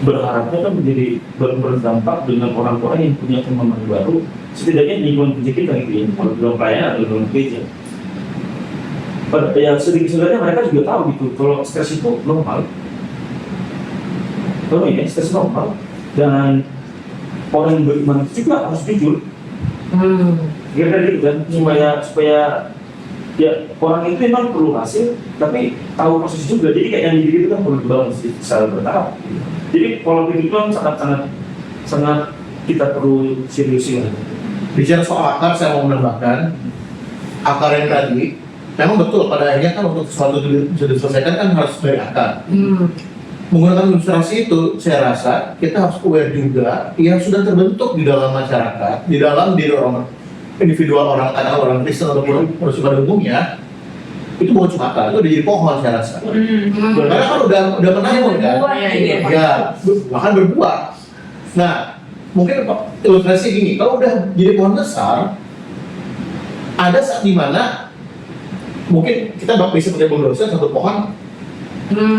berharapnya kan menjadi berdampak dengan orang-orang yang punya pemahaman baru, setidaknya di lingkungan kerja kita gitu ya, kalau dalam pelayanan atau dalam gereja. Ya sedikit-sedikitnya mereka juga tahu gitu kalau stres itu normal. Kalau ya stres normal dan orang yang beriman juga harus jujur. Kira-kira gitu kan, supaya ya orang itu memang perlu hasil, tapi tahu proses juga. Jadi kayak yang gitu kan perlu dibangun secara bertahap. Jadi pola pikir itu kan sangat kita perlu seriusin. Bicara soal akar, saya mau menambahkan akar yang tadi. Memang betul pada akhirnya kan untuk sesuatu itu bisa diselesaikan kan harus dari akar. Menggunakan ilustrasi itu, saya rasa kita harus aware juga yang sudah terbentuk di dalam masyarakat, di dalam diri orang individual, orang katakan orang Kristen ataupun manusia pada umumnya, itu bukan cuma akar, itu udah jadi pohon saya rasa. Karena kan udah menanam kan, ya bahkan berbuah. Nah, mungkin ilustrasi gini, kalau udah jadi pohon besar, ada saat dimana mungkin kita bisa sebagai dosen satu pohon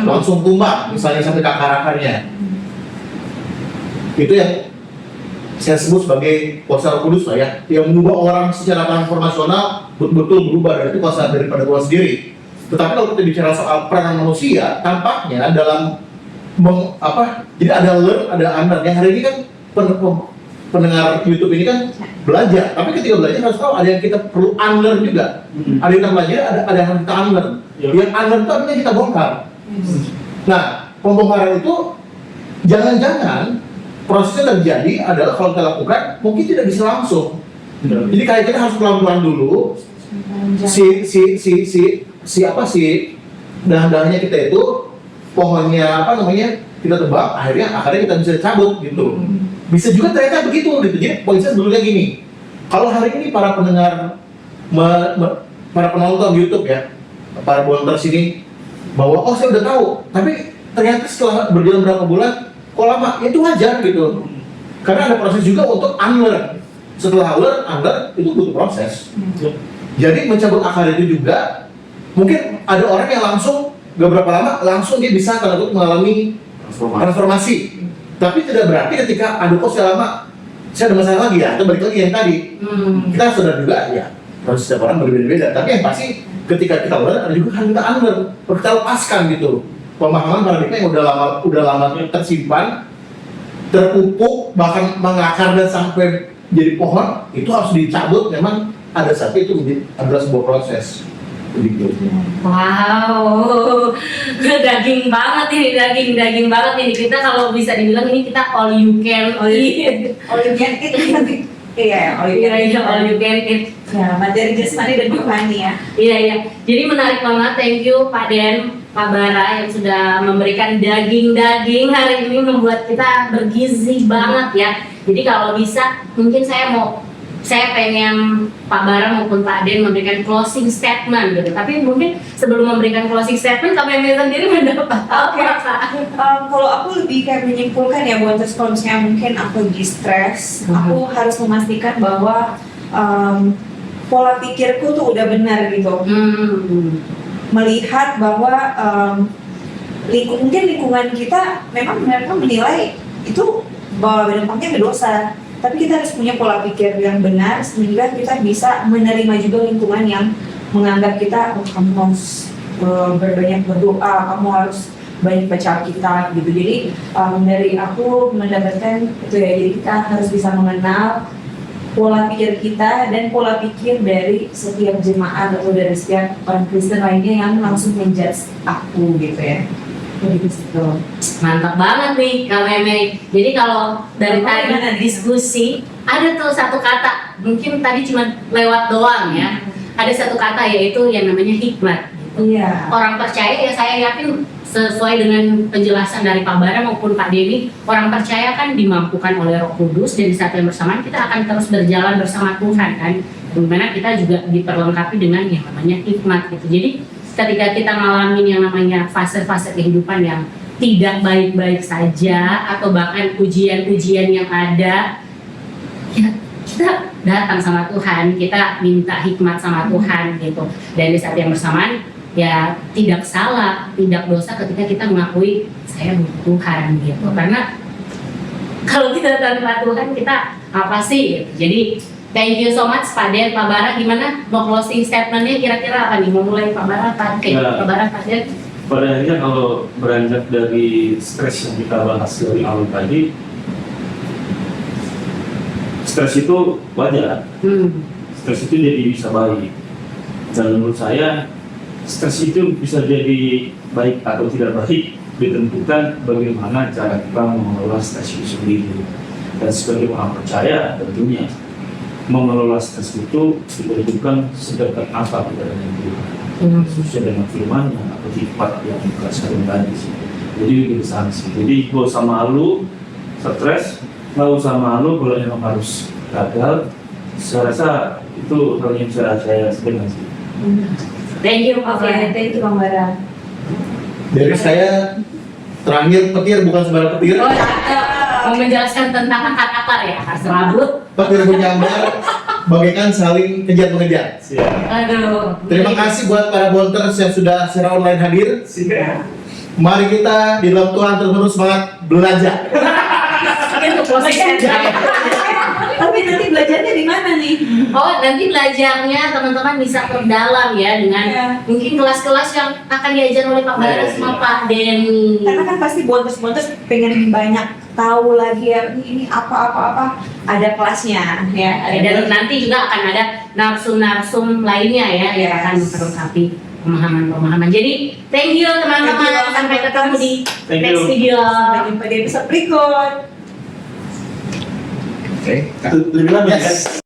langsung tumbang, misalnya sampai ke akar-akarnya. Itu yang saya sebut sebagai kuasa Roh Kudus lah ya, yang mengubah orang secara transformasional betul-betul berubah dari itu kuasa daripada Tuhan sendiri. Tetapi kalau kita bicara soal peranan manusia, tampaknya dalam jadi ada learn, ada unlearn. Yang hari ini kan pendengar YouTube ini kan belajar, tapi ketika belajar harus tahu ada yang kita perlu unlearn juga. Ada yang kita belajar, ada yang kita unlearn. Yang unlearn itu artinya kita bongkar. Nah, pembongkaran itu jangan-jangan prosesnya terjadi adalah kalau kita lakukan mungkin tidak bisa langsung. Jadi kayak kita harus pelan-pelan dulu. Dahan-dahannya kita itu pohonnya kita tebak, akhirnya kita bisa cabut gitu. Bisa juga ternyata begitu gitu. Jadi poinnya dulu kayak gini. Kalau hari ini para pendengar, para penonton YouTube ya, para bonters ini bahwa oh saya udah tahu, tapi ternyata setelah berjalan berapa bulan kok lama, itu wajar gitu. Karena ada proses juga untuk unlearn. Setelah unlearn itu butuh proses. Jadi mencabut akar itu juga mungkin ada orang yang langsung gak berapa lama langsung dia bisa mengalami transformasi. Tapi tidak berarti ketika kok saya lama saya ada masalah lagi ya, itu balik lagi yang tadi. Kita sadar juga ya proses setiap orang berbeda-beda. Tapi yang pasti ketika kita udah ada juga kan kita under, kita lepaskan gitu pemahaman paradigma yang udah lama tersimpan, terpupuk, bahkan mengakar dan sampai jadi pohon, itu harus dicabut. Memang ada satu itu adalah sebuah proses begitu. Wow, daging banget ini, daging banget ini. Kita kalau bisa dibilang ini kita all you can eat. All you can eat tapi iya, all you can eat. All you can eat. Ya, materi jasmani dan rohani ya. Iya. Jadi menarik banget. Thank you Pak Den, Pak Bara yang sudah memberikan daging-daging hari ini, membuat kita bergizi banget ya. Jadi kalau bisa, mungkin saya pengen Pak Bara maupun Pak Den memberikan closing statement gitu. Tapi mungkin sebelum memberikan closing statement, kami sendiri mendapat apa? Kalau aku lebih kayak menyimpulkan ya, buat terus kalau misalnya mungkin aku lagi stres, aku harus memastikan bahwa pola pikirku tuh udah benar gitu. Melihat bahwa mungkin lingkungan kita memang mereka menilai itu bahwa dampaknya berdosa, tapi kita harus punya pola pikir yang benar sehingga kita bisa menerima juga lingkungan yang menganggap kita, oh, kamu harus berbanyak berdoa, kamu harus banyak baca Alkitab gitu. Jadi dari aku mendapatkan itu ya, jadi kita harus bisa mengenal pola pikir kita dan pola pikir dari setiap jemaat atau dari setiap orang Kristen lainnya yang langsung menjudge aku gitu ya. Jadi gitu. Mantap banget nih Kak Meme. Jadi kalau dari tadi diskusi ada tuh satu kata, mungkin tadi cuma lewat doang ya. Ada satu kata yaitu yang namanya hikmat. Iya. Orang percaya ya, saya yakin sesuai dengan penjelasan dari Pak Bara maupun Pak Denny, orang percaya kan dimampukan oleh Roh Kudus, dan di saat yang bersamaan kita akan terus berjalan bersama Tuhan kan, dimana kita juga diperlengkapi dengan yang namanya hikmat gitu. Jadi ketika kita ngalamin yang namanya fase-fase kehidupan yang tidak baik-baik saja, atau bahkan ujian-ujian yang ada, ya kita datang sama Tuhan, kita minta hikmat sama Tuhan gitu. Dan di saat yang bersamaan ya tidak salah, tidak dosa ketika kita mengakui saya butuh Tuhan gitu. Karena kalau kita tanpa Tuhan kita apa sih? Jadi thank you so much Pak Den, Pak Bara. Gimana mau closing statementnya kira-kira apa nih? Mau mulai Pak Bara, Pak Bara, Pak Den? Pada akhirnya kalau beranjak dari stres yang kita bahas dari awal tadi, stres itu wajar. Stres itu jadi bisa baik. Dan menurut saya stres itu bisa jadi baik atau tidak baik ditentukan bagaimana cara kita mengelola stres itu sendiri. Dan sebagai orang percaya tentunya mengelola stres itu diperlukan sedekat apa kita dengan Tuhan, sesuai dengan firman-Nya atau hikmat yang dikasihkan tadi. Jadi besar sih. Jadi gak usah malu stres, gak usah malu kalau memang harus gagal. Saya rasa itu hal yang saya sedang sih. Thank you Pak Bara. Thank you Bang Bara. Dari saya terakhir, petir bukan sembarang petir. Oh, mau menjelaskan tentang kata-kata ya, serabut. Petir menyambar bagaikan saling kejar mengejar. Aduh. Terima kasih buat para bonters yang sudah secara online hadir. Mari kita di dalam Tuhan terus semangat belajar. Itu closing statement. Tapi nanti belajarnya di mana nih? Oh, nanti belajarnya teman-teman bisa perdalam ya dengan mungkin kelas-kelas yang akan diajar oleh Pak Bara sama Pak Denny. Karena kan pasti bonters pengen banyak tahu lagi ya, ini apa ada kelasnya ya. Dan nanti juga akan ada narsum-narsum lainnya ya yang akan memperlengkapi pemahaman-pemahaman. Jadi thank you teman-teman, sampai ketemu di next video. Sampai jumpa di episode berikut. Oke. Lebih lama Yes.